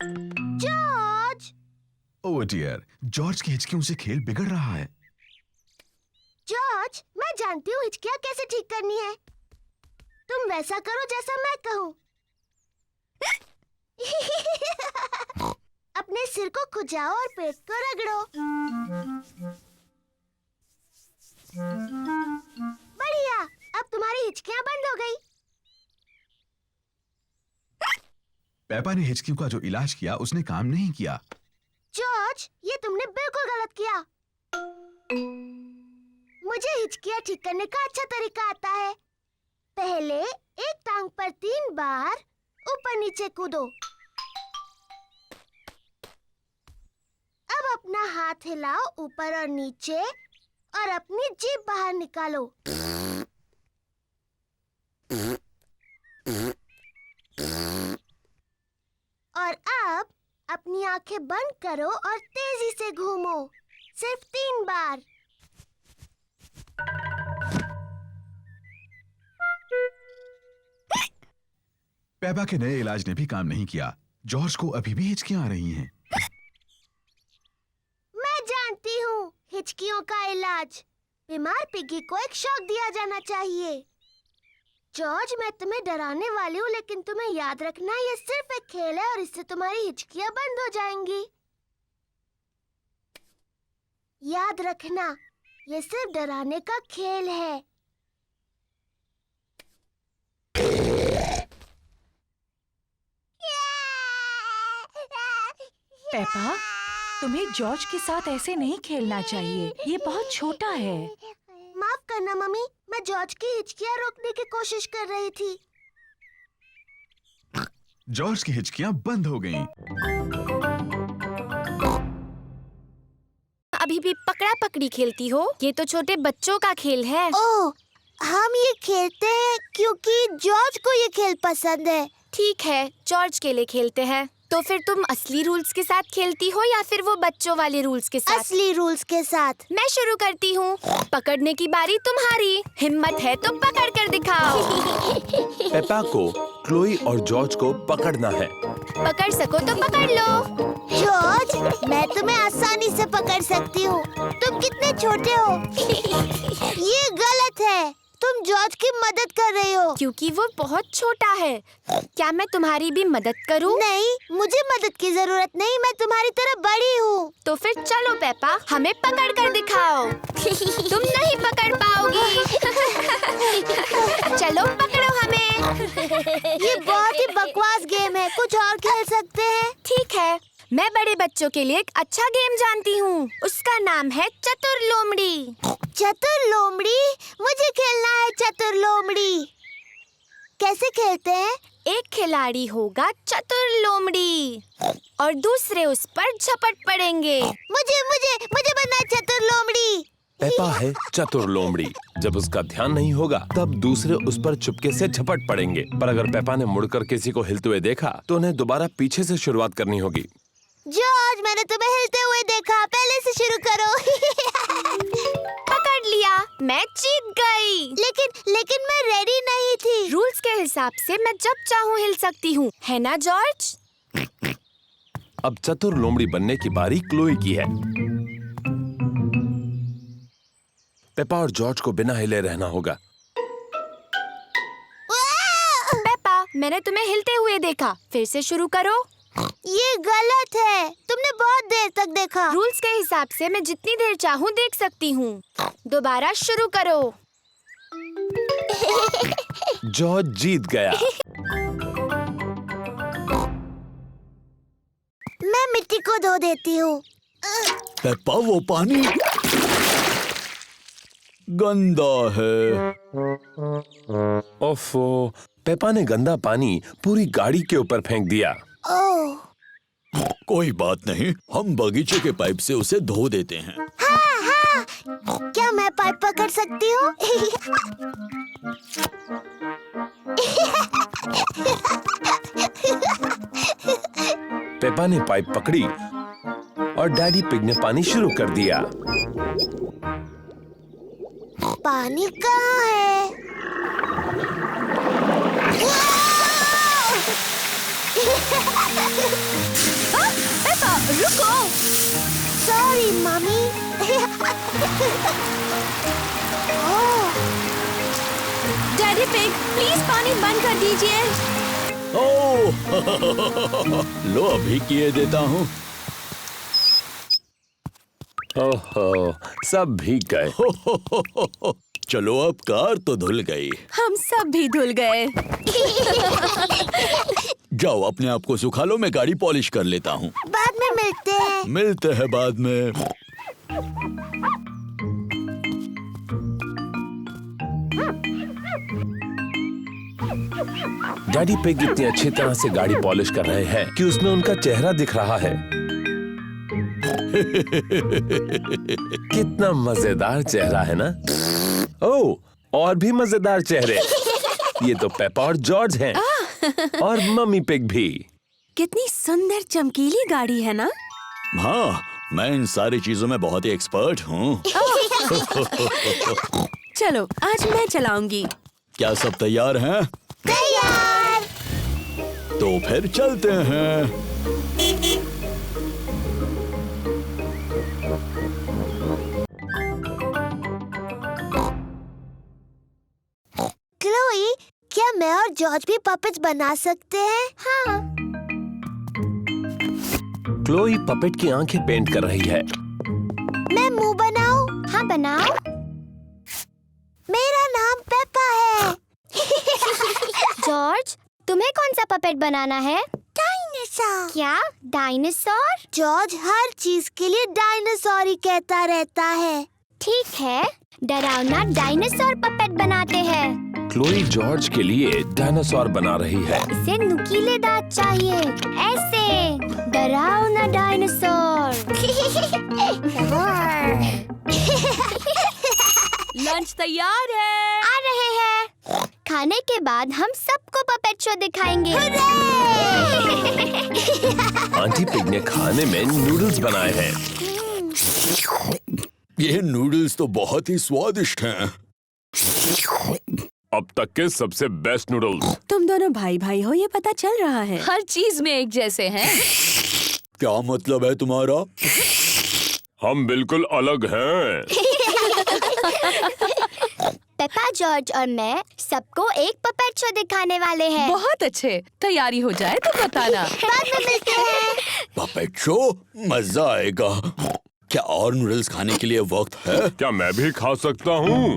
George! ओह dear, George की हिचकियों से खेल बिगड़ रहा है। जॉर्ज, मैं जानती हूँ हिचकियाँ कैसे ठीक करनी है। तुम वैसा करो जैसा मैं कहूँ। अपने सिर को खुजाओ और पेट को रगड़ो। बढ़िया, अब तुम्हारी हिचकियाँ बंद हो गई। पेपा ने हिचकियों का जो इलाज किया उसने काम नहीं किया। जॉर्ज, ये तुमने बिल्कुल गलत किया। मुझे हिचकियाँ ठीक करने का अच्छा तरीका आता है। पहले एक टांग पर 3 बार ऊपर नीचे कूदो। अब अपना हाथ हिलाओ ऊपर और नीचे और अपनी जीभ बाहर निकालो। और अब अपनी आंखें बंद करो और तेजी से घूमो। सिर्फ 3 बार। पेपा के नए इलाज ने भी काम नहीं किया। जॉर्ज को अभी भी हिचकियां आ रही हैं। मैं जानती हूँ हिचकियों का इलाज। बीमार पिग्गी को एक शॉक दिया जाना चाहिए। जॉर्ज, मैं तुम्हें डराने वाली हूँ, लेकिन तुम्हें याद रखना ये सिर्फ एक खेल है और इससे तुम्हारी हिचकियाँ बंद हो जाएंगी। याद रखना, ये सिर्फ डराने का खेल है। पेपा, तुम्हें जॉर्ज के साथ ऐसे नहीं खेलना चाहिए। ये बहुत छोटा है। माफ करना मम्मी, मैं जॉर्ज की हिचकियाँ रोकने की कोशिश कर रही थी। जॉर्ज की हिचकियां बंद हो गईं। अभी भी पकड़ा पकड़ी खेलती हो? ये तो छोटे बच्चों का खेल है। ओह, हम ये खेलते हैं क्योंकि जॉर्ज को ये खेल पसंद है। ठीक है, जॉर्ज के लिए खेलते हैं। तो फिर तुम असली रूल्स के साथ खेलती हो या फिर वो बच्चों वाले रूल्स के साथ? असली रूल्स के साथ। मैं शुरू करती हूँ। पकड़ने की बारी तुम्हारी। हिम्मत है तो पकड़ कर दिखाओ। पेपा को क्लोई और जॉर्ज को पकड़ना है। पकड़ सको तो पकड़ लो। जॉर्ज, मैं तुम्हें आसानी से पकड़ सकती हूँ। तुम कितने छोटे हो। ये गलत है। तुम जॉर्ज की मदद कर रही हो। क्योंकि वो बहुत छोटा है। क्या मैं तुम्हारी भी मदद करूं? नहीं, मुझे मदद की जरूरत नहीं। मैं तुम्हारी तरह बड़ी हूँ। तो फिर चलो पेपा, हमें पकड़ कर दिखाओ। तुम नहीं पकड़ पाओगी। चलो पकड़ो हमें। ये बहुत ही बकवास गेम है। कुछ और खेल सकते हैं? ठीक है, मैं बड़े बच्चों के लिए एक अच्छा गेम जानती हूँ। उसका नाम है चतुर लोमड़ी। चतुर लोमड़ी? मुझे खेलना है चतुर लोमड़ी। कैसे खेलते हैं? एक खिलाड़ी होगा चतुर लोमड़ी और दूसरे उस पर झपट पड़ेंगे। मुझे बनना है चतुर लोमड़ी। पेपा है चतुर लोमड़ी। जब उसका ध्यान नहीं होगा तब दूसरे उस पर चुपके से झपट पड़ेंगे। पर अगर पेपा ने मुड़कर किसी को हिलते हुए देखा तो उन्हें दोबारा पीछे से शुरुआत करनी होगी। जॉर्ज, मैंने तुम्हें हिलते हुए देखा। पहले से शुरू करो। पकड़ लिया, मैं जीत गई। लेकिन मैं रेडी नहीं थी। रूल्स के हिसाब से मैं जब चाहूँ हिल सकती हूँ, है ना जॉर्ज? अब चतुर लोमड़ी बनने की बारी क्लोई की है। पेपा और जॉर्ज को बिना हिले रहना होगा। पेपा, मैंने तुम्हें हिलते हुए देखा। फिर से शुरू करो। ये गलत है। तुमने बहुत देर तक देखा। रूल्स के हिसाब से मैं जितनी देर चाहूँ देख सकती हूँ। दोबारा शुरू करो। जॉर्ज जीत गया। मैं मिट्टी को धो देती हूँ। पेपा, वो पानी गंदा है। ओफो, पेपा ने गंदा पानी पूरी गाड़ी के ऊपर फेंक दिया। ओह, कोई बात नहीं, हम बगीचे के पाइप से उसे धो देते हैं। हाँ, क्या मैं पाइप पकड़ सकती हूँ? पेपा ने पाइप पकड़ी और डैडी पिग ने पानी शुरू कर दिया। पानी कहाँ है? रुको। Sorry mummy. Daddy pig, please पानी बंद कर दीजिए। ओह लो अभी किए देता हूँ। ओहो, सब भीग गए। चलो अब कार तो धुल गई। हम सब भी धुल गए। जाओ अपने आप को सुखा लो, मैं गाड़ी पॉलिश कर लेता हूँ। बाद में मिलते हैं। मिलते हैं बाद में। डैडी पिग इतनी अच्छी तरह से गाड़ी पॉलिश कर रहे हैं कि उसमें उनका चेहरा दिख रहा है। कितना मजेदार चेहरा है ना? ओह, और भी मजेदार चेहरे। ये तो पेपा और जॉर्ज हैं। और मम्मी पिग भी। कितनी सुंदर चमकीली गाड़ी है ना? हाँ, मैं इन सारी चीजों में बहुत ही एक्सपर्ट हूँ। चलो आज मैं चलाऊंगी। क्या सब तैयार हैं? तैयार। तो फिर चलते हैं। क्लोई, क्या मैं और जॉर्ज भी पपेट्स बना सकते हैं? हाँ। क्लोई पपेट की आंखें पेंट कर रही है। मैं मुंह बनाऊं? हाँ बनाओ। मेरा नाम पेपा है। जॉर्ज, तुम्हें कौन सा पपेट बनाना है? डायनासोर। क्या डायनासोर? जॉर्ज हर चीज के लिए डायनासोर ही कहता रहता है। ठीक है, डरावना डायनासोर पपेट बनाते हैं। क्लोई जॉर्ज के लिए डायनासोर बना रही है। इसे नुकीले दांत चाहिए, ऐसे डरावना डायनासोर। लंच तैयार है। आ रहे हैं। खाने के बाद हम सबको पपेट शो दिखाएंगे। आंटी पिग ने खाने में नूडल्स बनाए हैं। ये नूडल्स तो बहुत ही स्वादिष्ट हैं। अब तक के सबसे बेस्ट नूडल्स। तुम दोनों भाई भाई हो, ये पता चल रहा है। हर चीज में एक जैसे हैं। क्या मतलब है तुम्हारा? हम बिल्कुल अलग हैं। पेपा, जॉर्ज और मैं सबको एक पपेट शो दिखाने वाले हैं। बहुत अच्छे। तैयारी हो जाए तो बताना। बाद में मिलते हैं। पपेट शो, मजा आएगा। क्या और नूडल्स खाने के लिए वक्त है? क्या मैं भी खा सकता हूँ?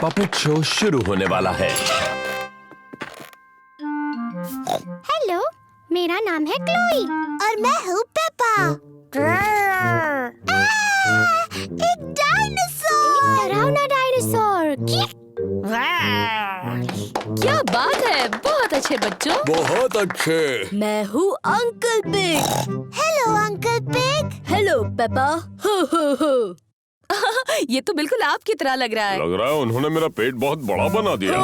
पपेट शो शुरू होने वाला है। हेलो, मेरा नाम है क्लोई। और मैं हूँ पेपा। एक डायनासोर। डरावना डायनासोर। क्या बात है, बहुत अच्छे बच्चों। बहुत अच्छे। मैं हूँ uncle pig. Hello uncle pig. Hello Peppa. ये तो बिल्कुल आपकी तरह लग रहा है। लग रहा है उन्होंने मेरा पेट बहुत बड़ा बना दिया।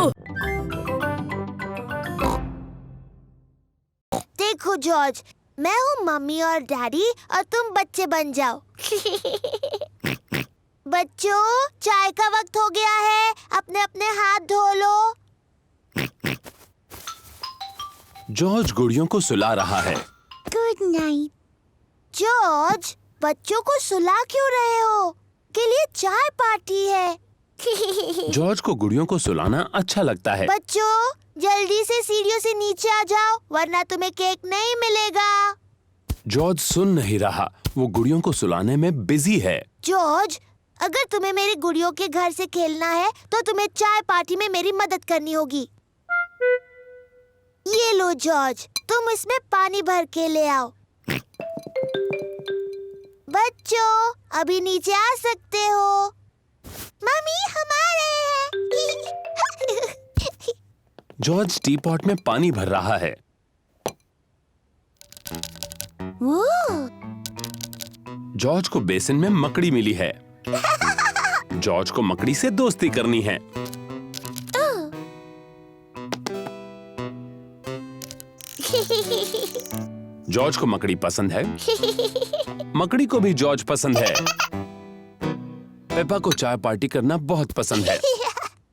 देखो जॉर्ज, मैं हूँ मम्मी और डैडी और तुम बच्चे बन जाओ। बच्चों, चाय का वक्त हो गया है, अपने अपने हाथ धो लो। जॉर्ज गुड़ियों को सुला रहा है। Good night. जॉर्ज, बच्चों को सुला क्यों रहे हो? के लिए चाय पार्टी है। जॉर्ज को गुड़ियों को सुलाना अच्छा लगता है। बच्चों, जल्दी से सीढ़ियों से नीचे आ जाओ, वरना तुम्हें केक नहीं मिलेगा। जॉर्ज सुन नहीं रहा, वो गुड़ियों को सुलाने में बिजी है। जॉर्ज, अगर तुम्हें मेरी गुड़ियों के घर से खेलना है तो तुम्हें चाय पार्टी में मेरी मदद करनी होगी। ये लो जॉर्ज, तुम इसमें पानी भर के ले आओ। बच्चों, अभी नीचे आ सकते हो। मम्मी, हम आ रहे हैं। जॉर्ज टी पॉट में पानी भर रहा है। जॉर्ज को बेसिन में मकड़ी मिली है। जॉर्ज को मकड़ी से दोस्ती करनी है। जॉर्ज को मकड़ी पसंद है। मकड़ी को भी जॉर्ज पसंद है। पेपा को चाय पार्टी करना बहुत पसंद है।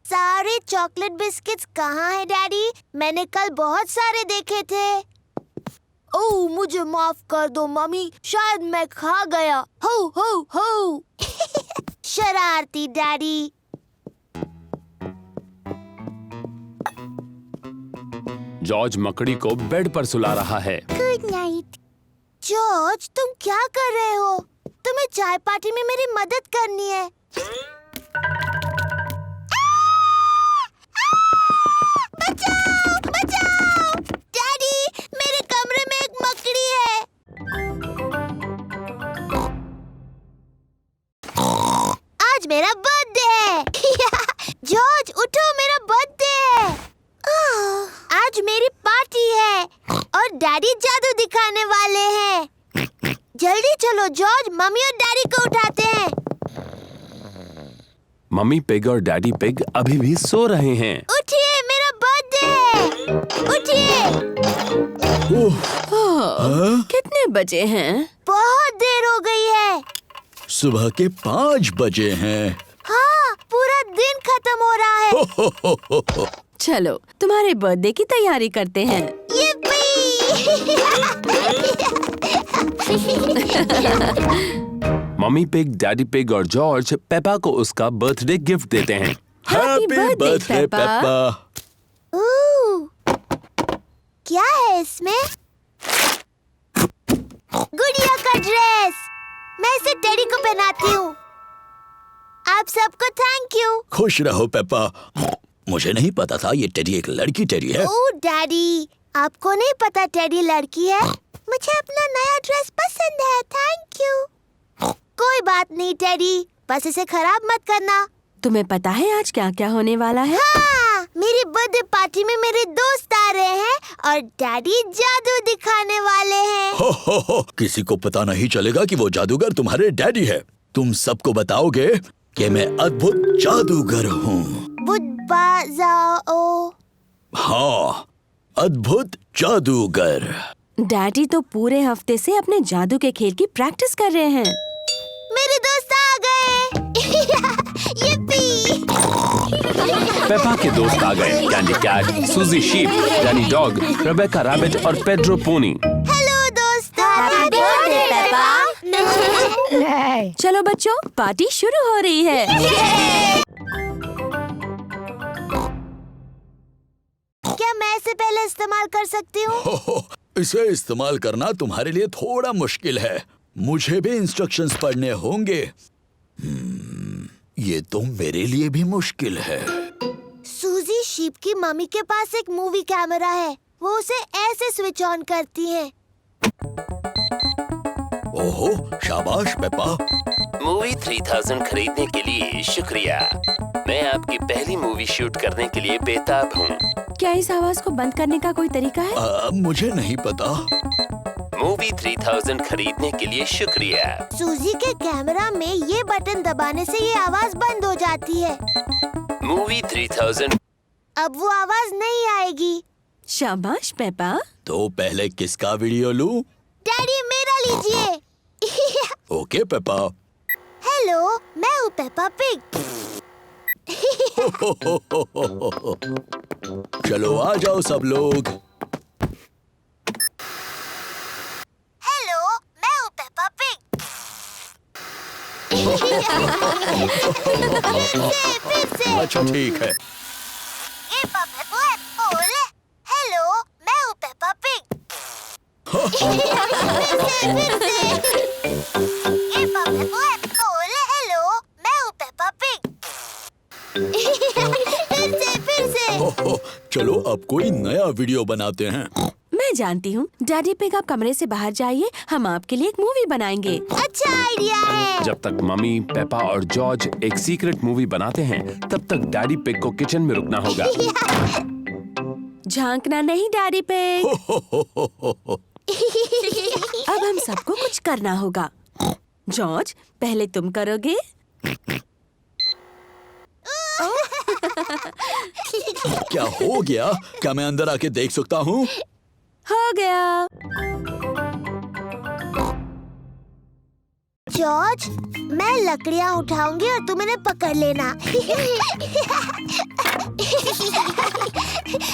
सारे चॉकलेट बिस्किट्स कहाँ हैं डैडी? मैंने कल बहुत सारे देखे थे। ओह मुझे माफ कर दो मम्मी, शायद मैं खा गया। हो हो हो। शरारती डैडी। जॉर्ज मकड़ी को बेड पर सुला रहा है। Good night. जॉर्ज तुम क्या कर रहे हो? तुम्हें चाय पार्टी में मेरी मदद करनी है। बचाओ बचाओ। डैडी मेरे कमरे में एक मकड़ी है। आज मेरा बर्थडे है। जॉर्ज उठो, मेरा बर्थडे है। आज मेरी पार्टी है और डैडी जादू दिखाने वाले हैं। जल्दी चलो जॉर्ज, मम्मी और डैडी को उठाते हैं। मम्मी पिग और डैडी पिग अभी भी सो रहे हैं। उठिए, मेरा बर्थडे है। उठिए। कितने बजे हैं? बहुत देर हो गई है। सुबह के 5 बजे हैं। हाँ, पूरा दिन खत्म हो रहा है। चलो तुम्हारे बर्थडे की तैयारी करते हैं। मम्मी पिग, डैडी पिग और जॉर्ज पेपा को उसका बर्थडे गिफ्ट देते हैं। Happy birthday, Peppa. क्या है इसमें? गुड़िया का ड्रेस। मैं इसे टेडी को पहनाती हूँ। आप सबको थैंक यू। खुश रहो पेपा। मुझे नहीं पता था ये टेडी एक लड़की टेडी है। ओह डैडी, आपको नहीं पता टेडी लड़की है? मुझे अपना नया ड्रेस पसंद है, थैंक यू। कोई बात नहीं टेडी, बस इसे खराब मत करना। तुम्हें पता है आज क्या क्या होने वाला है? हाँ, मेरी बर्थडे पार्टी में मेरे दोस्त आ रहे हैं और डैडी जादू दिखाने वाले हैं। हो, किसी को पता नहीं चलेगा कि वो जादूगर तुम्हारे डैडी है। तुम सबको बताओगे कि मैं अद्भुत जादूगर हूँ। बुद्ध-बा-जा-ओ। हाँ, अद्भुत जादूगर। डैडी तो पूरे हफ्ते से अपने जादू के खेल की प्रैक्टिस कर रहे हैं। मेरे दोस्त आ गए। yippee! पेपा के दोस्त आ गए। Candy Cat, Suzy Sheep, Danny Dog, Rebecca Rabbit और पेड्रो पोनी। हेलो दोस्त। Happy birthday Peppa. चलो बच्चों, पार्टी शुरू हो रही है। क्या मैं इसे पहले इस्तेमाल कर सकती हूँ? इसे इस्तेमाल करना तुम्हारे लिए थोड़ा मुश्किल है। मुझे भी इंस्ट्रक्शंस पढ़ने होंगे। ये तो मेरे लिए भी मुश्किल है। सूजी शीप की मम्मी के पास एक मूवी कैमरा है। वो उसे ऐसे स्विच ऑन करती है। ओहो, शाबाश पेपा। मूवी 3000 खरीदने के लिए शुक्रिया। मैं आपकी पहली मूवी शूट करने के लिए बेताब हूँ। क्या इस आवाज को बंद करने का कोई तरीका है? मुझे नहीं पता। मूवी 3000 खरीदने के लिए शुक्रिया। सूजी के कैमरा में ये बटन दबाने से ये आवाज बंद हो जाती है। मूवी 3000। अब वो आवाज नहीं आएगी। शाबाश पेपा। तो पहले किसका वीडियो लूं? डैडी मेरा लीजिए। Okay Peppa. हेलो, मैं हूँ पेपा पिग। चलो आ जाओ सब लोग। हेलो, मैं हूँ पेपा पिग। फिर से। अच्छा ठीक है। हेलो, मैं हूँ पेपा पिग। हेलो, मैं हूँ पेपा पिग। फिर से। चलो अब कोई नया वीडियो बनाते हैं। मैं जानती हूँ। डैडी पिग, आप कमरे से बाहर जाइए, हम आपके लिए एक मूवी बनाएंगे। अच्छा आइडिया है। जब तक मम्मी, पेपा और जॉर्ज एक सीक्रेट मूवी बनाते हैं, तब तक डैडी पिग को किचन में रुकना होगा। झांकना नहीं डैडी पिग। अब हम सबको कुछ करना होगा। जॉर्ज, पहले तुम करोगे? क्या हो गया? क्या मैं अंदर आके देख सकता हूँ? हो गया। जॉर्ज, मैं लकड़ियाँ उठाऊंगी और तुम इन्हें पकड़ लेना।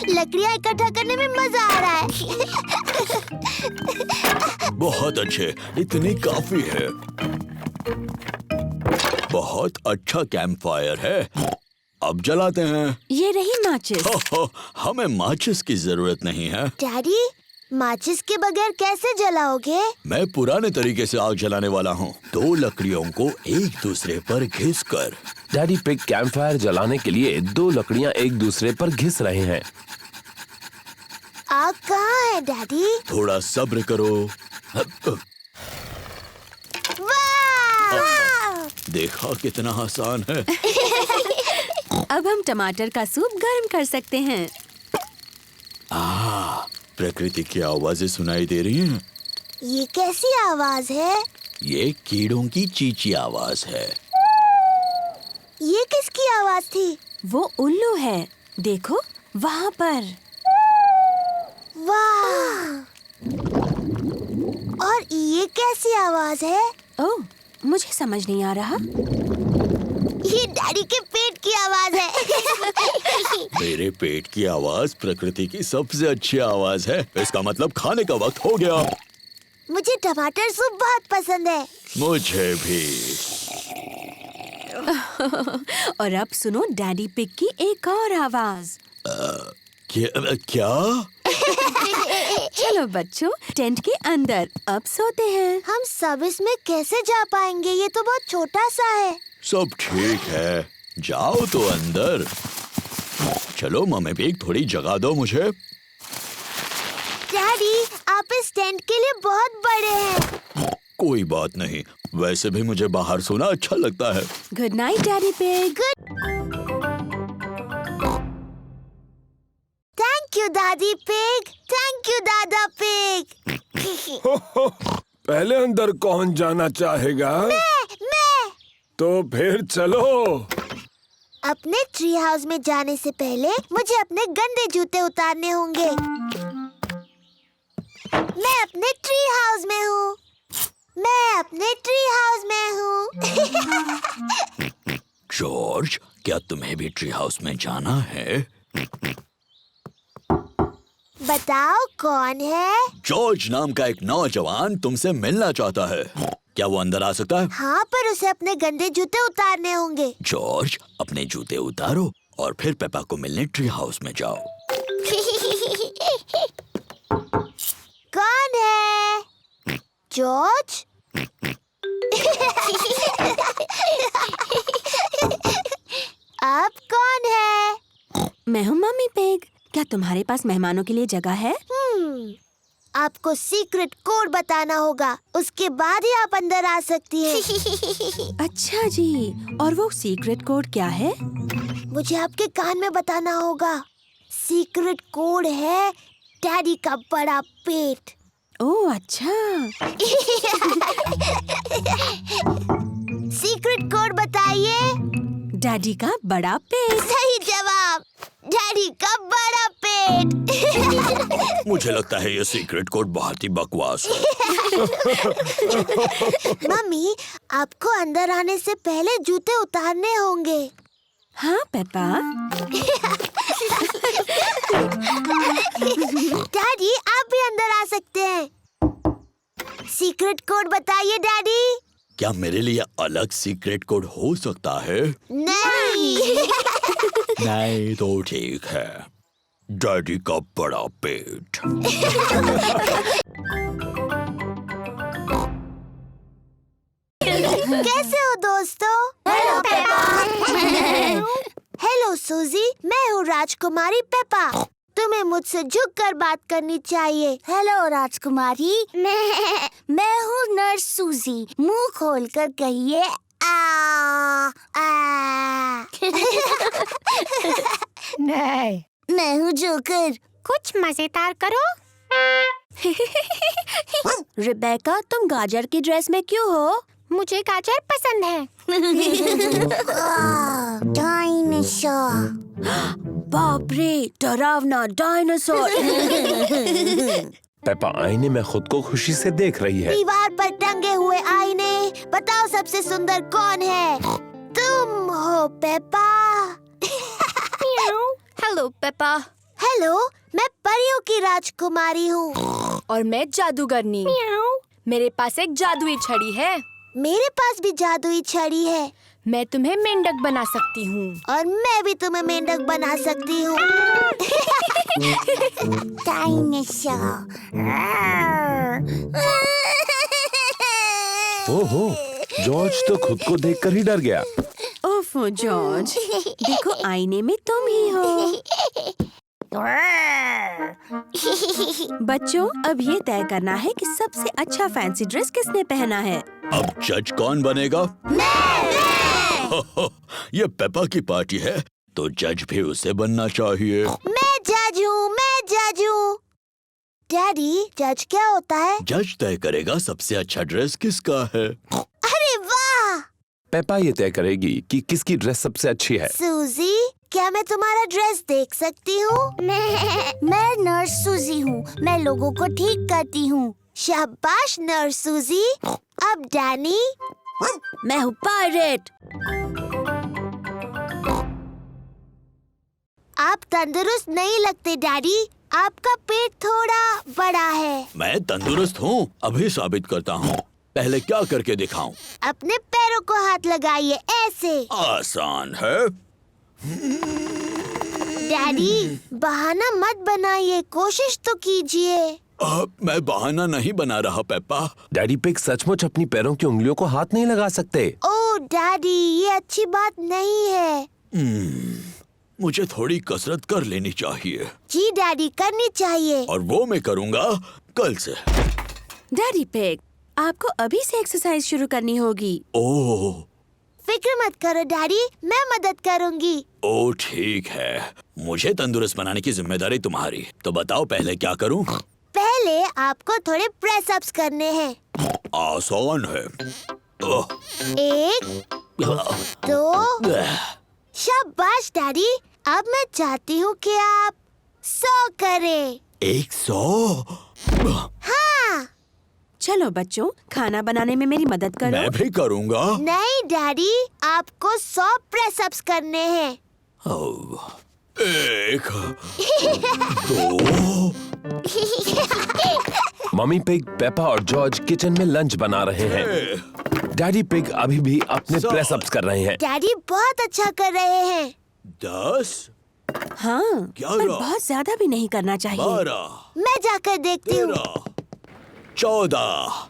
लकड़ियाँ इकट्ठा करने में मजा आ रहा है। बहुत अच्छे, इतनी काफी है। बहुत अच्छा कैंप फायर है। अब जलाते हैं। ये रही माचिस। हमें माचिस की जरूरत नहीं है। डैडी, माचिस के बगैर कैसे जलाओगे? मैं पुराने तरीके से आग जलाने वाला हूँ। 2 लकड़ियों को एक दूसरे पर घिस कर। डैडी पिग कैंप फायर जलाने के लिए 2 लकड़ियाँ एक दूसरे पर घिस रहे हैं। आग कहाँ है डैडी? थोड़ा सब्र करो। वाह! देखा कितना आसान है। अब हम टमाटर का सूप गर्म कर सकते हैं। प्रकृति की आवाजें सुनाई दे रही हैं। ये कैसी आवाज है? ये कीड़ों की चींची आवाज है। ये किसकी आवाज थी? वो उल्लू है, देखो वहाँ पर। वाह! और ये कैसी आवाज है? ओह, मुझे समझ नहीं आ रहा। ये डैडी के पेट की आवाज है। मेरे पेट की आवाज प्रकृति की सबसे अच्छी आवाज है। इसका मतलब खाने का वक्त हो गया। मुझे टमाटर सूप बहुत पसंद है। मुझे भी। और अब सुनो डैडी पिग की एक और आवाज। क्या? चलो बच्चों, टेंट के अंदर अब सोते हैं। हम सब इसमें कैसे जा पाएंगे? ये तो बहुत छोटा सा है। सब ठीक है, जाओ तो अंदर। चलो मम्मी पिग, थोड़ी जगह दो मुझे। डैडी, आप इस टेंट के लिए बहुत बड़े हैं। कोई बात नहीं, वैसे भी मुझे बाहर सोना अच्छा लगता है। Good night daddy pig. Thank you दादी पिग। थैंक यू दादा पिग। पहले अंदर कौन जाना चाहेगा? मैं। तो फिर चलो। अपने ट्री हाउस में जाने से पहले मुझे अपने गंदे जूते उतारने होंगे। मैं अपने ट्री हाउस में हूँ। मैं अपने ट्री हाउस में हूँ। जॉर्ज, क्या तुम्हें भी ट्री हाउस में जाना है? बताओ कौन है? जॉर्ज नाम का एक नौजवान तुमसे मिलना चाहता है। क्या वो अंदर आ सकता है? हाँ, पर उसे अपने गंदे जूते उतारने होंगे। जॉर्ज, अपने जूते उतारो और फिर पेपा को मिलने ट्री हाउस में जाओ। कौन है? जॉर्ज? अब कौन है? मैं हूँ मम्मी पिग। क्या तुम्हारे पास मेहमानों के लिए जगह है? आपको सीक्रेट कोड बताना होगा, उसके बाद ही आप अंदर आ सकती हैं। अच्छा जी, और वो सीक्रेट कोड क्या है? मुझे आपके कान में बताना होगा। सीक्रेट कोड है डैडी का बड़ा पेट। ओह अच्छा। सीक्रेट कोड बताइए। डैडी का बड़ा पेट। सही जवाब, डैडी का बड़ा पेट। मुझे लगता है ये सीक्रेट कोड बहुत ही बकवास है। मम्मी, आपको अंदर आने से पहले जूते उतारने होंगे। हाँ पेपा। डैडी, आप भी अंदर आ सकते हैं। सीक्रेट कोड बताइए डैडी। क्या मेरे लिए अलग सीक्रेट कोड हो सकता है? नहीं। नहीं तो ठीक है। डैडी का बड़ा पेट। कैसे हो दोस्तों? Hello Peppa. हेलो सूजी, मैं हूँ राजकुमारी पेपा। तुम्हें मुझसे झुक कर बात करनी चाहिए। हेलो राजकुमारी, मैं हूँ नर्स सूजी। मुंह खोलकर कहिए आ आ। नहीं। मैं हूँ जोकर। कुछ मजेदार करो। रिबेका, तुम गाजर की ड्रेस में क्यों हो? मुझे गाजर पसंद है। डायनासोर। बाप रे, डरावना डायनासोर। पेपा आईने में खुद को खुशी से देख रही है। दीवार पर टंगे हुए आईने, बताओ सबसे सुंदर कौन है? तुम हो पेपा। Hello Peppa. हेलो, मैं परियों की राजकुमारी हूँ। और मैं जादूगरनी। मेरे पास एक जादुई छड़ी है। मेरे पास भी जादुई छड़ी है। मैं तुम्हें मेंढक बना सकती हूँ। और मैं भी तुम्हें मेंढक बना सकती हूँ। ओहो, जॉर्ज तो खुद को देखकर ही डर गया। ओफो जॉर्ज, देखो आईने में तुम ही हो। बच्चों, अब ये तय करना है कि सबसे अच्छा फैंसी ड्रेस किसने पहना है। अब जज कौन बनेगा? ये पेपा की पार्टी है, तो जज भी उसे बनना चाहिए। मैं जज हूँ, मैं जज हूँ। डैडी, जज क्या होता है? जज तय करेगा सबसे अच्छा ड्रेस किसका है। अरे वाह! पेपा ये तय करेगी कि किसकी ड्रेस सबसे अच्छी है। सूजी, क्या मैं तुम्हारा ड्रेस देख सकती हूँ? मैं नर्स सूजी हूँ। मैं लोगों को ठीक करती हूँ। शाबाश नर्स सूजी। अब डैनी। मैं हूँ पायरेट। आप तंदुरुस्त नहीं लगते डैडी। आपका पेट थोड़ा बड़ा है। मैं तंदुरुस्त हूँ, अभी साबित करता हूँ। पहले क्या करके दिखाऊं? अपने पैरों को हाथ लगाइए, ऐसे। आसान है। डैडी, बहाना मत बनाइए, कोशिश तो कीजिए। मैं बहाना नहीं बना रहा पेप्पा। डैडी पिग सचमुच अपनी पैरों की उंगलियों को हाथ नहीं लगा सकते। ओह डैडी, ये अच्छी बात नहीं है। मुझे थोड़ी कसरत कर लेनी चाहिए। जी डैडी, करनी चाहिए। और वो मैं करूँगा कल से। डैडी पिग, आपको अभी से एक्सरसाइज शुरू करनी होगी। ओह, फिक्र मत करो डैडी, मैं मदद करूंगी। ओह ठीक है। मुझे तंदुरुस्त बनाने की जिम्मेदारी तुम्हारी। तो बताओ पहले क्या करूं? पहले आपको थोड़े प्रेस अप्स करने हैं। आसान है। 1, 2। शाबाश डैडी। अब मैं चाहती हूँ कि आप 100 करें। 100? हाँ। चलो बच्चों, खाना बनाने में मेरी मदद करो। मैं भी करूँगा। नहीं डैडी, आपको 100 प्रेस अप्स करने हैं। 1, 2। मम्मी पिग, पेपा और जॉर्ज किचन में लंच बना रहे हैं। डैडी पिग अभी भी अपने सौ। प्रेस अप्स कर रहे हैं। डैडी बहुत अच्छा कर रहे हैं। 10, हाँ, पर 11, बहुत ज्यादा भी नहीं करना चाहिए। 12, मैं जाकर देखती हूँ। 13, 14,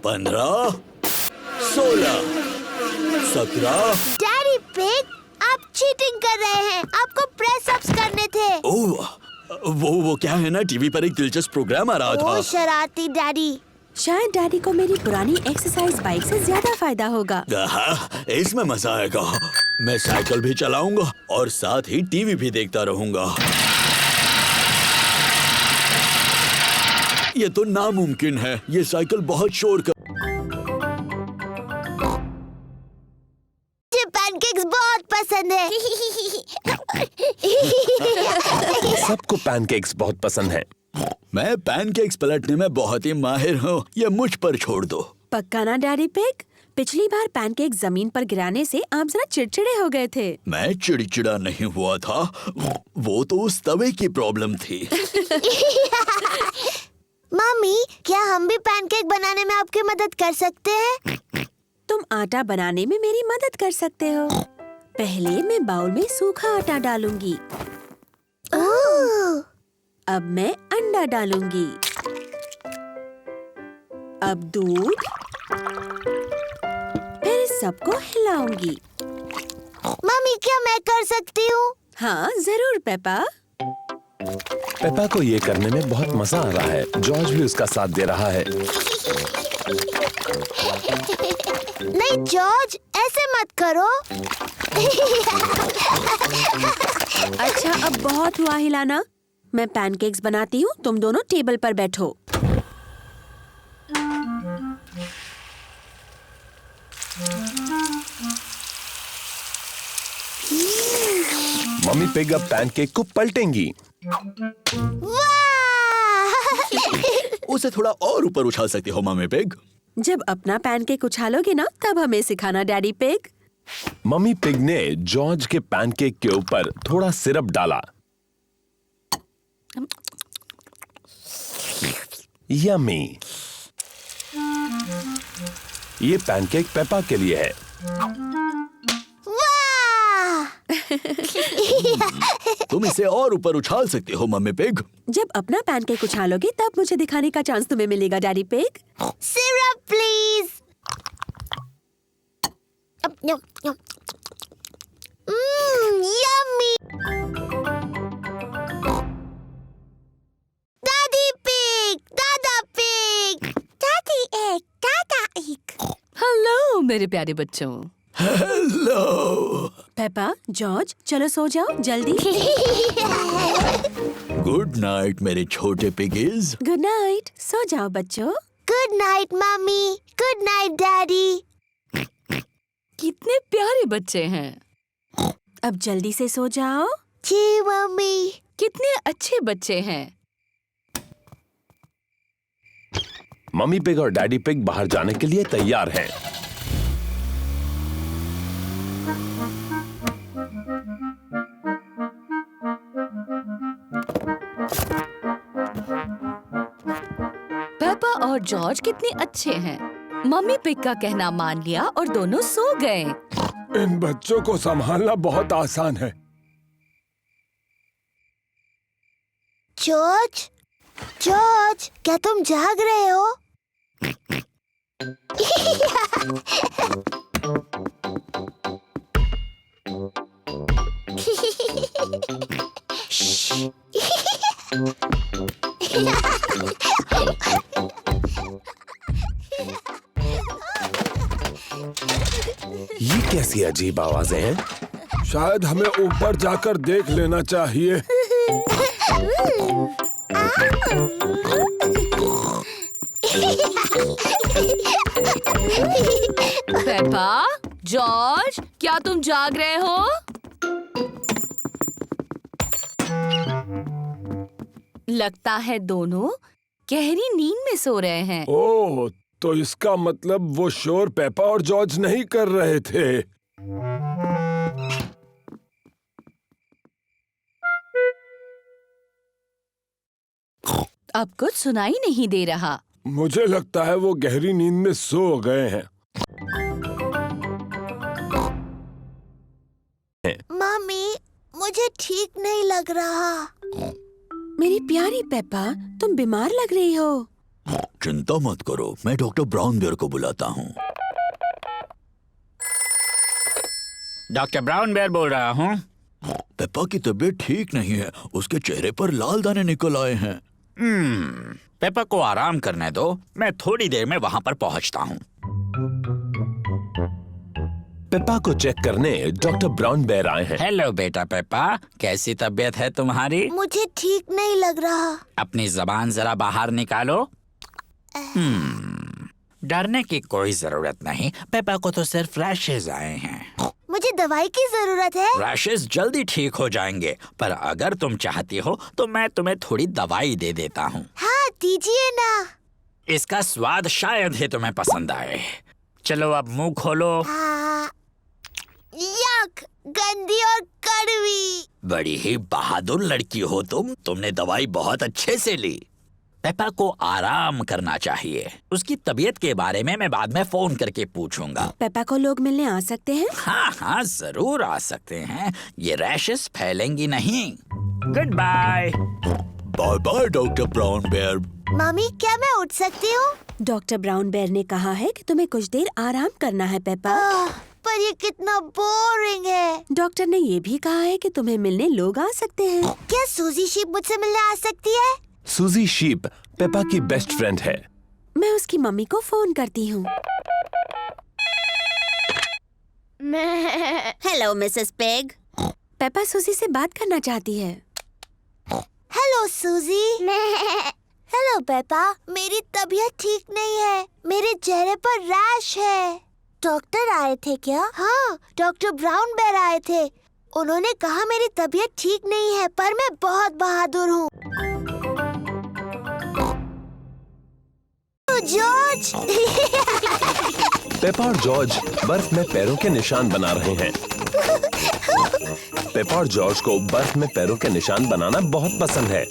15, 16, 17। डैडी पिग, आप चीटिंग कर रहे हैं। आपको प्रेस अप्स करने थे। ओह, वो क्या है ना, टीवी पर एक दिलचस्प प्रोग्राम आ रहा ओ था। शरारती डैडी। शायद डैडी को मेरी पुरानी एक्सरसाइज बाइक से ज्यादा फायदा होगा। इसमें मजा आएगा। मैं साइकिल भी चलाऊंगा और साथ ही टीवी भी देखता रहूंगा। ये तो नामुमकिन है। ये साइकिल बहुत शोर कर। मुझे पैनकेक्स बहुत पसंद है। सबको पैनकेक्स बहुत पसंद हैं। मैं पैनकेक्स पलटने में बहुत ही माहिर हूँ। ये मुझ पर छोड़ दो। पक्का ना डैडी पिग? पिछली बार पैनकेक जमीन पर गिराने से आप जरा चिड़चिड़े हो गए थे। मैं चिड़चिड़ा नहीं हुआ था, वो तो उस तवे की प्रॉब्लम थी। मम्मी, क्या हम भी पैनकेक बनाने में आपकी मदद कर सकते हैं? तुम आटा बनाने में मेरी मदद कर सकते हो। पहले मैं बाउल में सूखा आटा डालूंगी। ओह, अब मैं अंडा डालूंगी। अब दूध। फिर सबको हिलाऊंगी। मम्मी, क्या मैं कर सकती हूँ? हाँ जरूर पेपा। पेपा को ये करने में बहुत मजा आ रहा है। जॉर्ज भी उसका साथ दे रहा है। नहीं जॉर्ज, ऐसे मत करो। अच्छा, अब बहुत हुआ हिलाना। मैं पैनकेक्स बनाती हूँ, तुम दोनों टेबल पर बैठो। मम्मी पिग अब पैनकेक को पलटेंगी। वाह! उसे थोड़ा और ऊपर उछाल सकते हो मम्मी पिग। जब अपना पैनकेक उछालोगे ना, तब हमें सिखाना डैडी पिग। मम्मी पिग ने जॉर्ज के पैनकेक के ऊपर थोड़ा सिरप डाला। यम्मी। ये पैनकेक पेपा के लिए है। तुम इसे और ऊपर उछाल सकते हो मम्मी पिग। जब अपना पैनकेक उछालोगे तब मुझे दिखाने का चांस तुम्हें मिलेगा daddy pig. Syrup please. Yummy. दादी पिग, दादा पिग, दादी एक, दादा एक। हेलो मेरे प्यारे बच्चों। हेलो। पेपा, जॉर्ज, चलो सो जाओ जल्दी। गुड नाइट मेरे छोटे पिगीज। गुड नाइट, सो जाओ बच्चों। Good night mummy, good night daddy. कितने प्यारे बच्चे हैं। अब जल्दी से सो जाओ। जी मम्मी। कितने अच्छे बच्चे हैं। मम्मी पिग और डैडी पिग बाहर जाने के लिए तैयार हैं। पेपा और जॉर्ज कितने अच्छे हैं। मम्मी पिग का कहना मान लिया और दोनों सो गए। इन बच्चों को संभालना बहुत आसान है। जॉर्ज, जॉर्ज, क्या तुम जाग रहे हो? ये कैसी अजीब आवाजें हैं? शायद हमें ऊपर जाकर देख लेना चाहिए। पेपा, जॉर्ज, क्या तुम जाग रहे हो? लगता है दोनों गहरी नींद में सो रहे हैं। ओह, तो इसका मतलब वो शोर पेपा और जॉर्ज नहीं कर रहे थे। अब कुछ सुनाई नहीं दे रहा। मुझे लगता है वो गहरी नींद में सो गए हैं। मम्मी, मुझे ठीक नहीं लग रहा। मेरी प्यारी पेपा, तुम बीमार लग रही हो। चिंता मत करो, मैं डॉक्टर ब्राउन बेयर को बुलाता हूँ। डॉक्टर ब्राउन बेयर बोल रहा हूँ। पेपा की तबीयत ठीक नहीं है, उसके चेहरे पर लाल दाने निकल आए हैं। पेपा को आराम करने दो, मैं थोड़ी देर में वहाँ पर पहुँचता हूँ। पेपा को चेक करने डॉक्टर ब्राउन बेयर आए हैं। हेलो बेटा पेपा, कैसी तबीयत है तुम्हारी? मुझे ठीक नहीं लग रहा। अपनी जबान जरा बाहर निकालो। डरने की कोई जरूरत नहीं, पेपा को तो सिर्फ रैशेज आए हैं। मुझे दवाई की जरूरत है। रैशेज जल्दी ठीक हो जाएंगे, पर अगर तुम चाहती हो तो मैं तुम्हें थोड़ी दवाई दे देता हूँ। हाँ, दीजिए ना। इसका स्वाद शायद ही तुम्हें पसंद आए। चलो अब मुंह खोलो। यक, गंदी और कड़वी। बड़ी ही बहादुर लड़की हो तुम, तुमने दवाई बहुत अच्छे से ली। पेपा को आराम करना चाहिए। उसकी तबीयत के बारे में मैं बाद में फोन करके पूछूंगा। पेपा को लोग मिलने आ सकते हैं? हाँ हाँ, जरूर आ सकते हैं। ये रैशेस फैलेंगी नहीं। Good bye. Bye bye doctor Brown Bear. Mummy, क्या मैं उठ सकती हूँ? डॉक्टर ब्राउन बेयर ने कहा है कि तुम्हें कुछ देर आराम करना है पेपा। पर ये कितना बोरिंग है। डॉक्टर ने ये भी कहा है कि तुम्हें मिलने लोग आ सकते हैं। क्या सूजी शीप मुझसे मिलने आ सकती है? सूजी शीप पेपा की बेस्ट फ्रेंड है। मैं उसकी मम्मी को फोन करती हूँ। Hello Mrs pig. पेपा सूजी से बात करना चाहती है। हेलो सूजी। हेलो पेपा, मेरी तबीयत ठीक नहीं है। मेरे चेहरे पर रैश है। डॉक्टर आए थे क्या? हाँ, डॉक्टर ब्राउन बेयर आए थे। उन्होंने कहा मेरी तबीयत ठीक नहीं है, पर मैं बहुत बहादुर हूँ। जॉर्ज। पेपा और जॉर्ज बर्फ में पैरों के निशान बना रहे हैं। पेपा और जॉर्ज को बर्फ में पैरों के निशान बनाना बहुत पसंद है।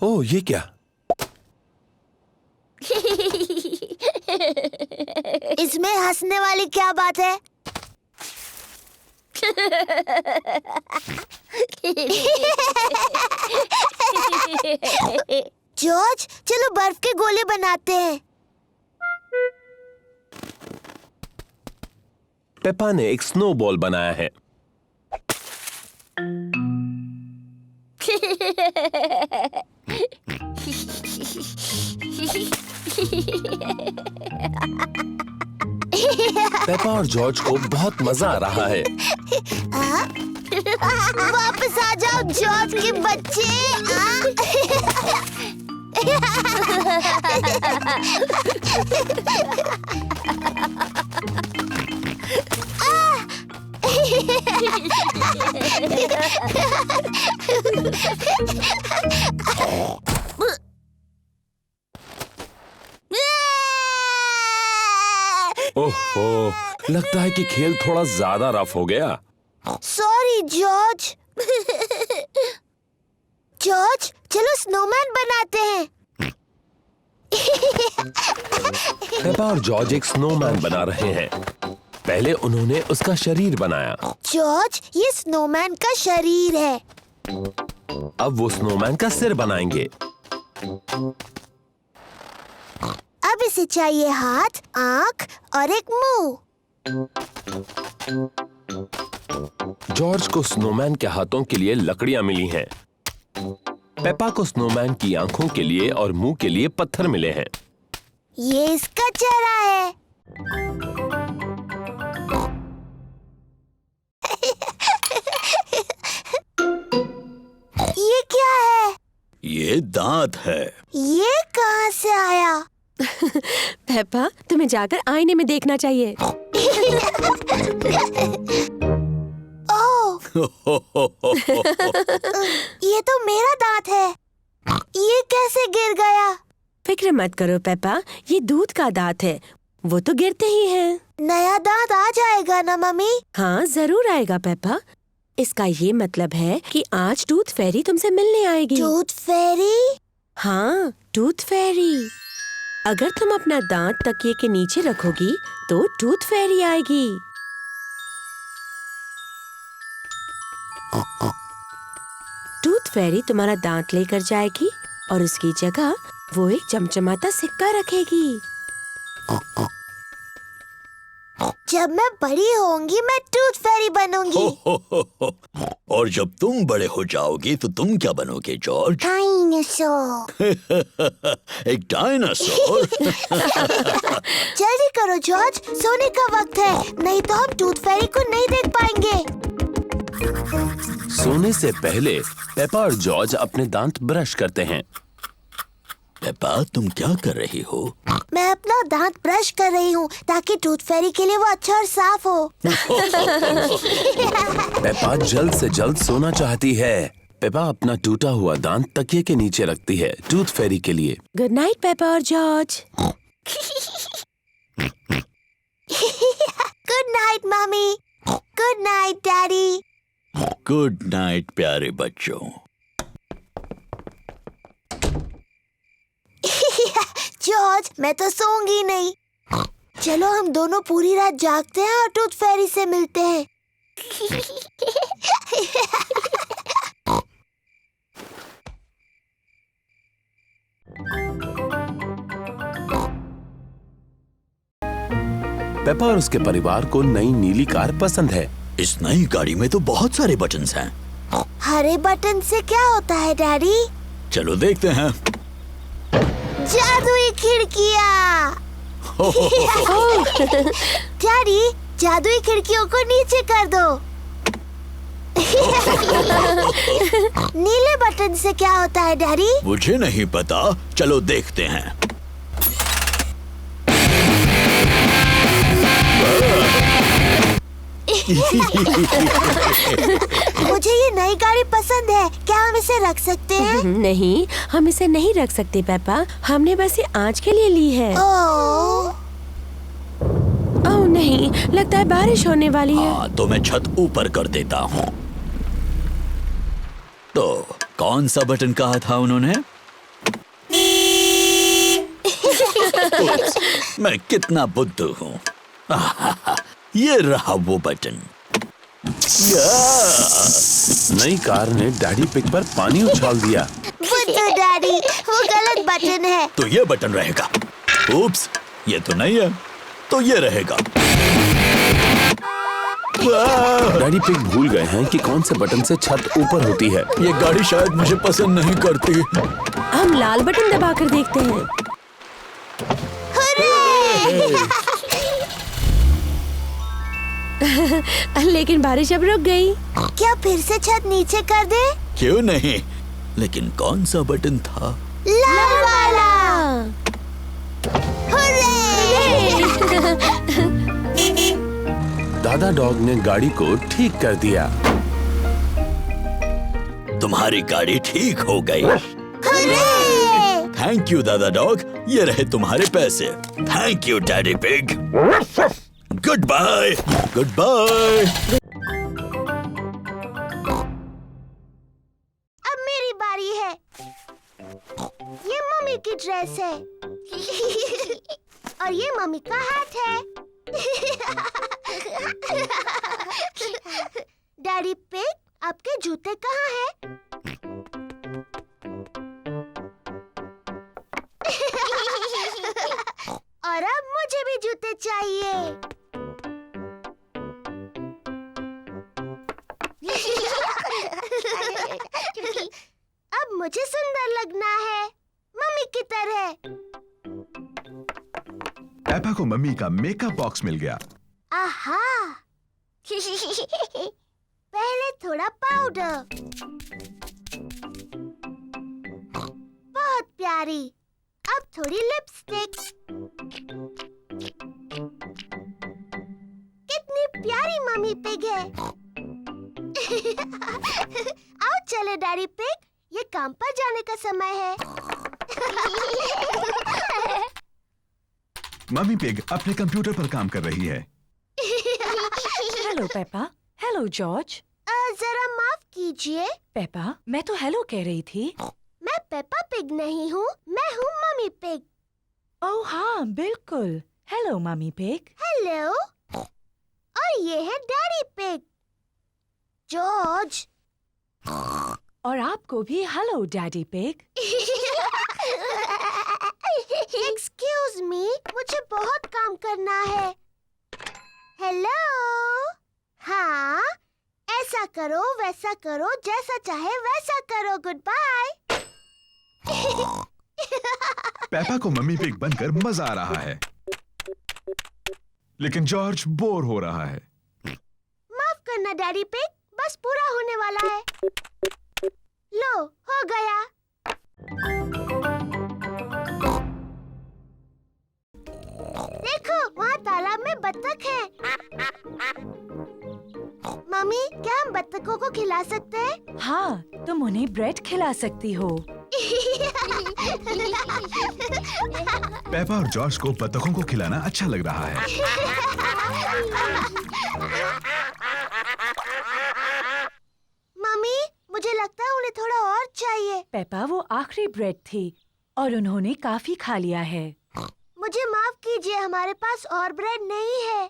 ओह, ये क्या? इसमें हंसने वाली क्या बात है? जॉर्ज, चलो बर्फ के गोले बनाते हैं। पेपा ने एक स्नोबॉल बनाया है। पेपा और जॉर्ज को बहुत मजा आ रहा है। वापस आ जाओ जॉर्ज के बच्चे। ओहो, लगता है कि खेल थोड़ा ज्यादा रफ हो गया। Sorry George. जॉर्ज, चलो स्नोमैन बनाते हैं। पेपा और जॉर्ज एक स्नोमैन बना रहे हैं। पहले उन्होंने उसका शरीर बनाया। जॉर्ज, ये स्नोमैन का शरीर है। अब वो स्नोमैन का सिर बनाएंगे। अब इसे चाहिए हाथ, आँख और एक मुंह। जॉर्ज को स्नोमैन के हाथों के लिए लकड़ियां मिली हैं। पेपा को स्नोमैन की आंखों के लिए और मुंह के लिए पत्थर मिले हैं। ये इसका चेहरा है। ये क्या है? ये दांत है। ये कहाँ से आया? पेपा, तुम्हें जाकर आईने में देखना चाहिए। ओह, ये तो मेरा दांत है। ये कैसे गिर गया? फिक्र मत करो पेपा, ये दूध का दांत है, वो तो गिरते ही हैं। नया दांत आ जाएगा ना मम्मी? हाँ, जरूर आएगा पेपा। इसका ये मतलब है कि आज टूथ फेरी तुमसे मिलने आएगी। टूथ फेरी? हाँ, टूथ फेरी। अगर तुम अपना दांत तकिए के नीचे रखोगी तो टूथ फेरी आएगी। टूथ फेरी तुम्हारा दांत लेकर जाएगी और उसकी जगह वो एक चमचमाता सिक्का रखेगी। जब मैं बड़ी होंगी मैं टूथ फेरी बनूंगी। और जब तुम बड़े हो जाओगी तो तुम क्या बनोगे जॉर्ज? डायनासोर। एक डायनासोर? जल्दी करो जॉर्ज, सोने का वक्त है, नहीं तो हम टूथ फेरी को नहीं देख पाएंगे। सोने से पहले पेपा और जॉर्ज अपने दांत ब्रश करते हैं। पेपा, तुम क्या कर रही हो? मैं अपना दांत ब्रश कर रही हूँ ताकि टूथ फेरी के लिए वो अच्छा और साफ हो। पेपा जल्द से जल्द सोना चाहती है। पेपा अपना टूटा हुआ दांत तकिए के नीचे रखती है टूथ फेरी के लिए। गुड नाइट पेपा और George. Good night mummy. Good night daddy. Good night प्यारे बच्चों। जॉर्ज, मैं तो सोऊंगी नहीं। चलो हम दोनों पूरी रात जागते हैं और टूथ फेरी से मिलते हैं। पेपा और उसके परिवार को नई नीली कार पसंद है। इस नई गाड़ी में तो बहुत सारे बटन्स हैं। हरे बटन से क्या होता है डैडी? चलो देखते हैं। जादुई खिड़कियाँ। डैडी, जादुई खिड़कियों को नीचे कर दो। नीले बटन से क्या होता है डैडी? मुझे नहीं पता, चलो देखते हैं। मुझे ये नई गाड़ी पसंद है, क्या हम इसे रख सकते हैं? नहीं, हम इसे नहीं रख सकते पेपा, हमने बस ये आज के लिए ली है। ओह, ओह नहीं, लगता है बारिश होने वाली है। हाँ, तो मैं छत ऊपर कर देता हूँ। तो कौन सा बटन कहा था उन्होंने? मैं कितना बुद्धू हूँ। ये रहा वो बटन। नई कार ने डैडी पिग पर पानी उछाल दिया। बुद्धू डैडी, वो गलत बटन है। तो ये बटन रहेगा। उप्स, ये तो नहीं है, तो ये रहेगा। डैडी पिग भूल गए हैं कि कौन से बटन से छत ऊपर होती है। ये गाड़ी शायद मुझे पसंद नहीं करती। हम लाल बटन दबाकर देखते हैं। लेकिन बारिश अब रुक गई। क्या फिर से छत नीचे कर दे? क्यों नहीं, लेकिन कौन सा बटन था? लाल वाला। दादा डॉग ने गाड़ी को ठीक कर दिया। तुम्हारी गाड़ी ठीक हो गई। थैंक यू दादा डॉग, ये रहे तुम्हारे पैसे। Thank you Daddy Pig. Good bye. Good bye. अब मेरी बारी है। ये मम्मी की ड्रेस है और ये मम्मी का हाथ है। डैडी पिग, आपके जूते कहाँ हैं? और अब मुझे भी जूते चाहिए। अब मुझे सुंदर लगना है, मम्मी की तरह। पेपा को मम्मी का मेकअप बॉक्स मिल गया। आहा। पहले थोड़ा पाउडर। बहुत प्यारी। अब थोड़ी लिपस्टिक। कितनी प्यारी मम्मी पिग है। आओ चले डैडी पिग, ये काम पर जाने का समय है। मम्मी पिग अपने कंप्यूटर पर काम कर रही है। Hello Peppa. Hello George. जरा माफ कीजिए। पेपा, मैं तो हेलो कह रही थी। मैं पेपा पिग नहीं हूँ, मैं हूँ मम्मी पिग। ओह हाँ, बिल्कुल। Hello mummy pig. हेलो। और ये है डैडी पिग, जॉर्ज। और आपको भी hello daddy pig. Excuse me, मुझे बहुत काम करना है। हेलो। हाँ, ऐसा करो, वैसा करो, जैसा चाहे वैसा करो। Good bye. पेपा को मम्मी पिग बनकर मजा आ रहा है, लेकिन जॉर्ज बोर हो रहा है। माफ करना डैडी पिग, बस पूरा होने वाला है। लो, हो गया। देखो, वहाँ तालाब में बत्तख है। मम्मी, क्या हम बत्तखों को खिला सकते हैं? हाँ, तुम उन्हें ब्रेड खिला सकती हो। पेपा और जॉर्ज को बत्तखों को खिलाना अच्छा लग रहा है। मम्मी, मुझे लगता है उन्हें थोड़ा और चाहिए। पेपा, वो आखिरी ब्रेड थी और उन्होंने काफी खा लिया है। मुझे माफ कीजिए, हमारे पास और ब्रेड नहीं है।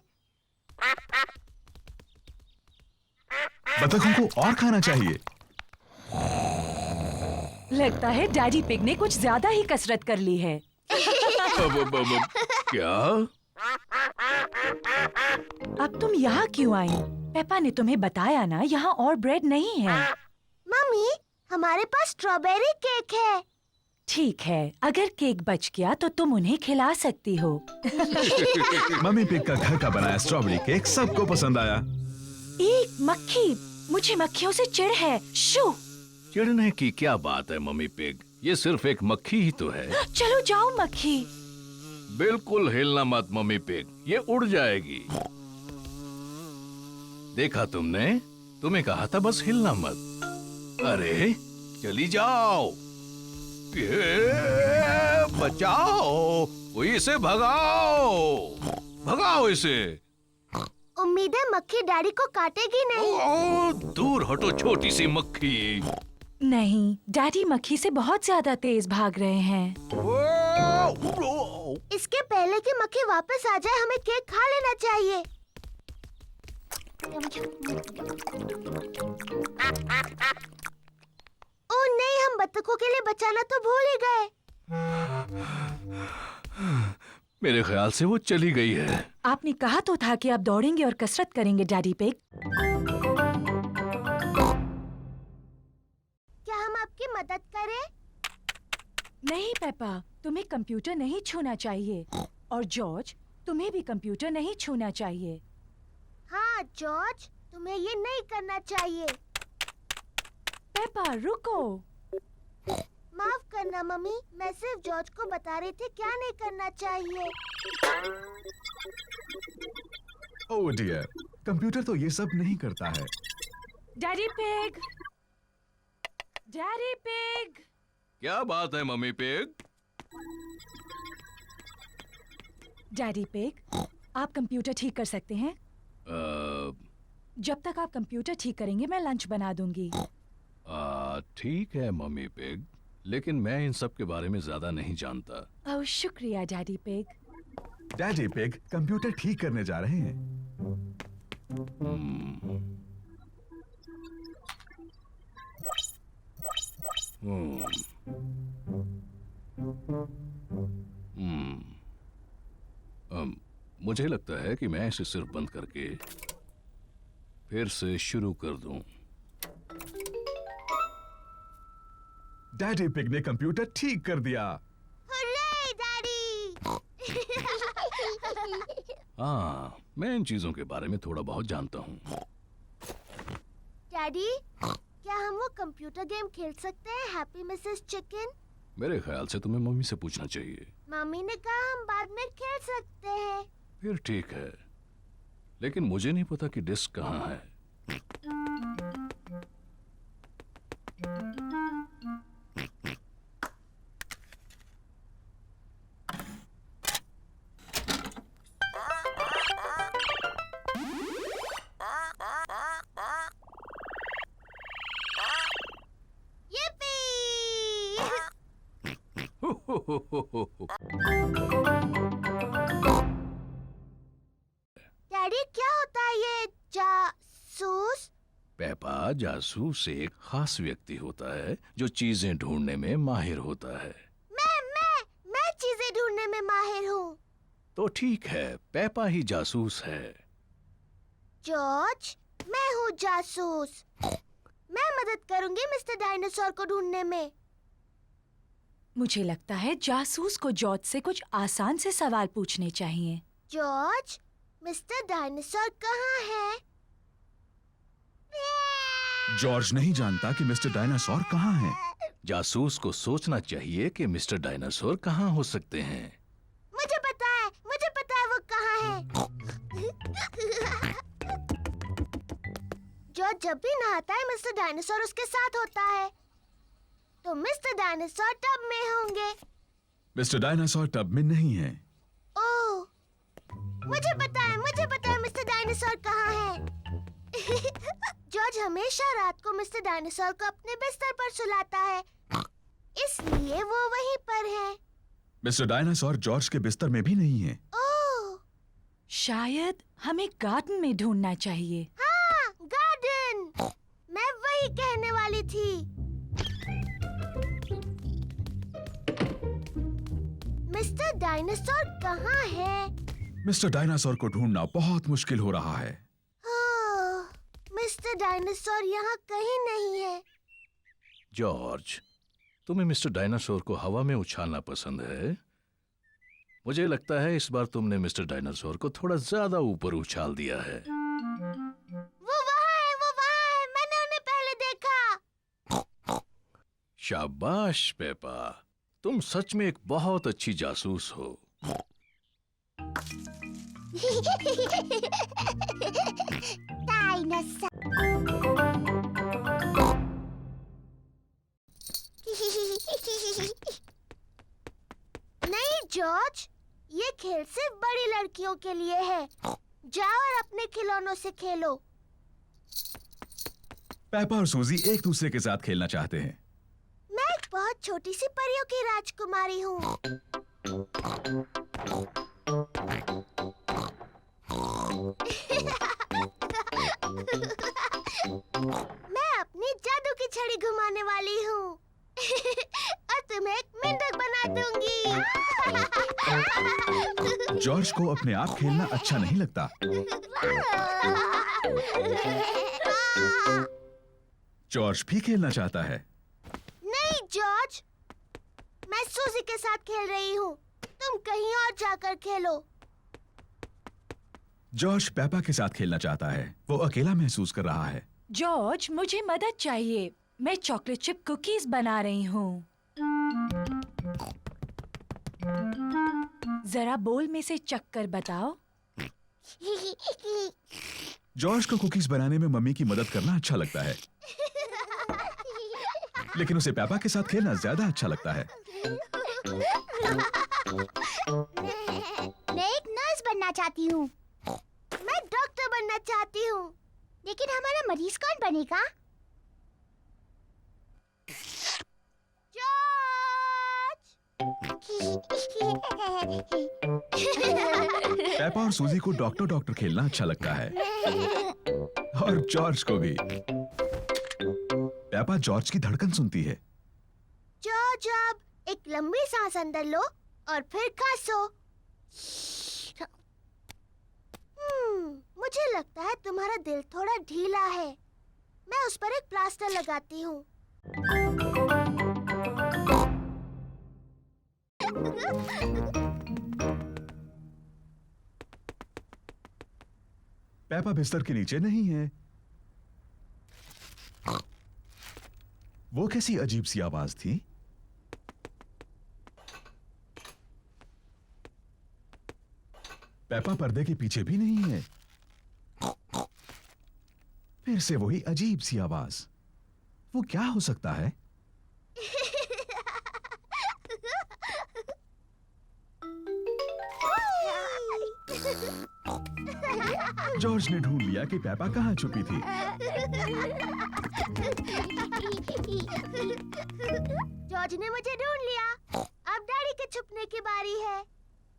बत्तखों को और खाना चाहिए। लगता है डैडी पिग ने कुछ ज्यादा ही कसरत कर ली है। क्या? अब तुम यहाँ क्यों आई? पेपा ने तुम्हें बताया ना, यहाँ और ब्रेड नहीं है। मम्मी, हमारे पास स्ट्रॉबेरी केक है। ठीक है, अगर केक बच गया तो तुम उन्हें खिला सकती हो। मम्मी पिग का घर का बनाया स्ट्रॉबेरी केक सबको पसंद आया। एक मक्खी, मुझे मक्खियों से चिढ़ है। शू! चिढ़ने की क्या बात है मम्मी पिग, ये सिर्फ एक मक्खी ही तो है। चलो जाओ मक्खी। बिल्कुल हिलना मत मम्मी पिग, ये उड़ जाएगी। देखा तुमने, तुम्हें कहा था बस हिलना मत। अरे चली जाओ। बचाओ, कोई इसे भगाओ, भगाओ इसे। उम्मीद है मक्खी डैडी को काटेगी नहीं। ओ, दूर हटो छोटी सी मक्खी। नहीं, डैडी मक्खी से बहुत ज्यादा तेज भाग रहे हैं। इसके पहले कि मक्खी वापस आ जाए हमें केक खा लेना चाहिए। ओ नहीं, हम बत्तखों के लिए बचाना तो भूल ही गए। मेरे ख्याल से वो चली गई है। आपने कहा तो था कि आप दौड़ेंगे और कसरत करेंगे डैडी पिग। क्या हम आपकी मदद करें? नहीं पेपा, तुम्हें कंप्यूटर नहीं छूना चाहिए। और जॉर्ज, तुम्हें भी कंप्यूटर नहीं छूना चाहिए। हाँ जॉर्ज, तुम्हें ये नहीं करना चाहिए। पेपा रुको। माफ करना मम्मी, मैं सिर्फ जॉर्ज को बता रही थी क्या नहीं करना चाहिए। ओह डियर, कंप्यूटर तो ये सब नहीं करता है। Daddy pig, daddy pig. क्या बात है मम्मी पिग? डैडी पिग, आप कंप्यूटर ठीक कर सकते हैं? जब तक आप कंप्यूटर ठीक करेंगे मैं लंच बना दूंगी। ठीक है मम्मी पिग, लेकिन मैं इन सब के बारे में ज्यादा नहीं जानता। ओह शुक्रिया daddy pig. Daddy pig computer ठीक करने जा रहे हैं। मुझे लगता है कि मैं इसे सिर्फ बंद करके फिर से शुरू कर दूं। डैडी पिग ने कंप्यूटर ठीक कर दिया। Hurray daddy! हाँ, मैं इन चीजों के बारे में थोड़ा बहुत जानता हूँ। डैडी, क्या हम वो कंप्यूटर गेम खेल सकते हैं, हैप्पी मिसेस चिकन? मेरे ख्याल से तुम्हें मम्मी से पूछना चाहिए। मम्मी ने कहा हम बाद में खेल सकते हैं। फिर ठीक है, लेकिन मुझे नहीं पता कि डिस्क कहाँ है। डैडी, क्या होता है ये जासूस? पेपा, जासूस एक खास व्यक्ति होता है जो चीजें ढूंढने में माहिर होता है। मैं चीजें ढूंढने में माहिर हूँ। तो ठीक है, पेपा ही जासूस है। जॉर्ज, मैं हूँ जासूस। मैं मदद करूंगी मिस्टर डायनासोर को ढूंढने में। मुझे लगता है जासूस को जॉर्ज से कुछ आसान से सवाल पूछने चाहिए। जॉर्ज, मिस्टर डायनासोर कहाँ है? जॉर्ज नहीं जानता कि मिस्टर डायनासोर कहाँ है। जासूस को सोचना चाहिए कि मिस्टर डायनासोर कहाँ हो सकते हैं। मुझे पता है वो कहाँ है। जॉर्ज जब भी नहाता है मिस्टर डायनासोर उसके साथ होता है। तो मिस्टर डायनासोर टब में होंगे। मिस्टर डायनासोर टब में नहीं है। ओह, मुझे पता है मिस्टर डायनासोर कहाँ है। जॉर्ज हमेशा रात को मिस्टर डायनासोर को अपने बिस्तर पर सुलाता है, इसलिए वो वहीं पर है। मिस्टर डायनासोर जॉर्ज के बिस्तर में भी नहीं है। ओह, शायद हमें गार्डन में ढूंढना चाहिए। हाँ, गार्डन। मैं वही कहने वाली थी। मिस्टर डायनासोर कहाँ है? मिस्टर डायनासोर को ढूंढना बहुत मुश्किल हो रहा है। मिस्टर डायनासोर यहाँ कहीं नहीं है। जॉर्ज, तुम्हें मिस्टर डायनासोर को हवा में उछालना पसंद है। मुझे लगता है इस बार तुमने मिस्टर डायनासोर को थोड़ा ज्यादा ऊपर उछाल दिया है। वो वहाँ है, मैंने उन्हें पहले देखा। शाबाश पेपा, तुम सच में एक बहुत अच्छी जासूस हो। नहीं जॉर्ज, ये खेल सिर्फ बड़ी लड़कियों के लिए है। जाओ और अपने खिलौनों से खेलो। पेपा और सूजी एक दूसरे के साथ खेलना चाहते हैं। मैं एक बहुत छोटी सी परियों की राजकुमारी हूँ। मैं अपनी जादू की छड़ी घुमाने वाली हूँ और तुम्हें एक मेंढक बना दूंगी। जॉर्ज को अपने आप खेलना अच्छा नहीं लगता। जॉर्ज भी खेलना चाहता है। नहीं जॉर्ज, मैं सूजी के साथ खेल रही हूँ। तुम कहीं और जाकर खेलो। जॉर्ज पेपा के साथ खेलना चाहता है। वो अकेला महसूस कर रहा है। जॉर्ज, मुझे मदद चाहिए। मैं चॉकलेट चिप कुकीज बना रही हूँ। जरा बोल में से चक्कर बताओ। जॉर्ज को कुकीज बनाने में मम्मी की मदद करना अच्छा लगता है, लेकिन उसे पेपा के साथ खेलना ज्यादा अच्छा लगता है। मैं एक नर्स बनना चाहती हूँ। मैं डॉक्टर बनना चाहती हूँ। लेकिन हमारा मरीज कौन बनेगा? पेपा और सूजी को डॉक्टर डॉक्टर खेलना अच्छा लगता है, और जॉर्ज को भी। पेपा जॉर्ज की धड़कन सुनती है। जॉर्ज, अब एक लंबी सांस अंदर लो और फिर खांसो। मुझे लगता है तुम्हारा दिल थोड़ा ढीला है। मैं उस पर एक प्लास्टर लगाती हूँ। पेपा बिस्तर के नीचे नहीं है। वो कैसी अजीब सी आवाज थी? पेपा पर्दे के पीछे भी नहीं है। फिर से वही अजीब सी आवाज। वो क्या हो सकता है? जॉर्ज ने ढूंढ लिया कि पेपा कहाँ छुपी थी। जॉर्ज ने मुझे ढूंढ लिया। अब डैडी के छुपने की बारी है।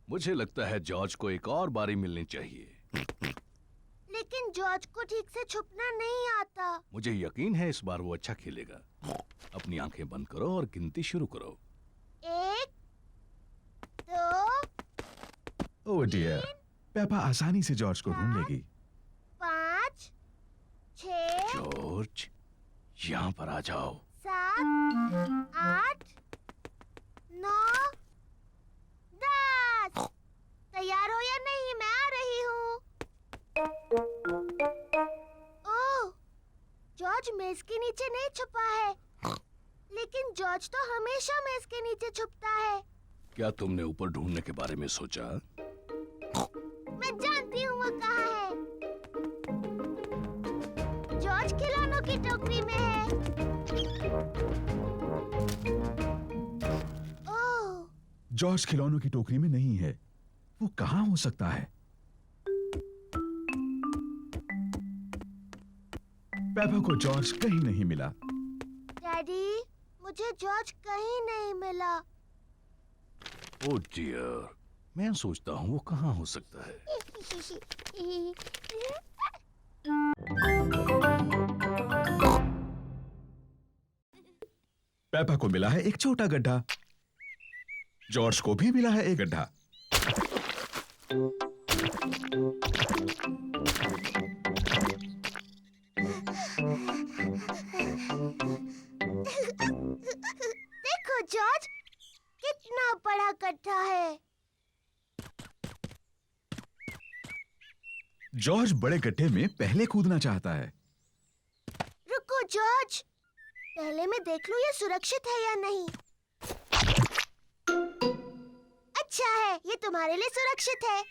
मुझे लगता है जॉर्ज को एक और बारी मिलनी चाहिए। लेकिन जॉर्ज को ठीक से छुपना नहीं आता। मुझे यकीन है इस बार वो अच्छा खेलेगा। अपनी आंखें बंद करो और गिनती शुरू करो। 1, 2, ओह डियर, पेपा आसानी से जॉर्ज को ढूंढ लेगी। 5, 6, जॉर्ज, यहाँ पर आ जाओ। 7, 8, 9, 10। तैयार हो या नहीं? मैं आ रही हूँ। ओह, जॉर्ज मेज के नीचे नहीं छुपा है। लेकिन जॉर्ज तो हमेशा मेज के नीचे छुपता है। क्या तुमने ऊपर ढूंढने के बारे में सोचा? मैं जानती हूँ वो कहाँ है। जॉर्ज खिलौनों की टोकरी में है। ओह, जॉर्ज खिलौनों की टोकरी में नहीं है। वो कहाँ हो सकता है? पेपा को जॉर्ज कहीं नहीं मिला। डैडी, मुझे जॉर्ज कहीं नहीं मिला। ओह डियर, मैं सोचता हूँ वो कहाँ हो सकता है। पेपा को मिला है एक छोटा गड्ढा। जॉर्ज को भी मिला है एक गड्ढा। देखो जॉर्ज, कितना बड़ा गड्ढा है। जॉर्ज बड़े गड्ढे में पहले कूदना चाहता है। रुको जॉर्ज, पहले मैं देख लूं ये सुरक्षित है या नहीं। अच्छा है, ये तुम्हारे लिए सुरक्षित है।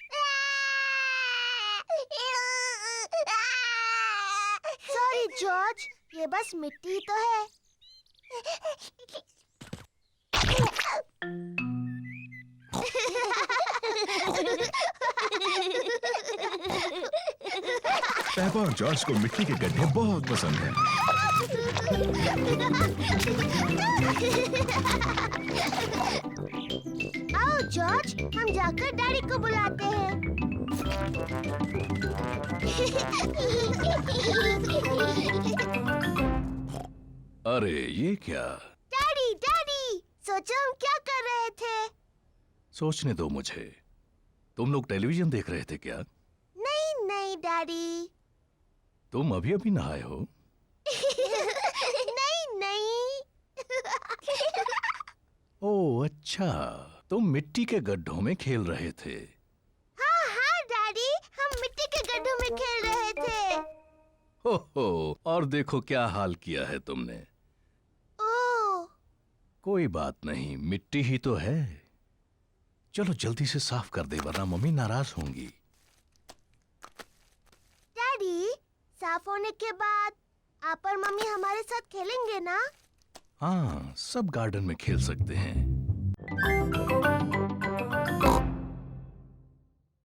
सॉरी जॉर्ज, ये बस मिट्टी तो है। पेपा और जॉर्ज को मिट्टी के गड्ढे बहुत पसंद हैं। आओ जॉर्ज, हम जाकर डैडी को बुलाते हैं। अरे ये क्या? डैडी डैडी, सोचो हम क्या कर रहे थे? सोचने दो मुझे। तुम लोग टेलीविजन देख रहे थे क्या? नहीं नहीं डैडी। तुम अभी अभी नहाए हो? नहीं नहीं। ओह अच्छा, तुम मिट्टी के गड्ढों में खेल रहे थे। हाँ हाँ डैडी, हम मिट्टी के गड्ढों में खेल रहे थे। हो, और देखो क्या हाल किया है तुमने। ओह, कोई बात नहीं, मिट्टी ही तो है। चलो जल्दी से साफ कर दे वरना मम्मी नाराज होंगी। डैडी, साफ होने के बाद आप और मम्मी हमारे साथ खेलेंगे ना? हाँ, सब गार्डन में खेल सकते हैं।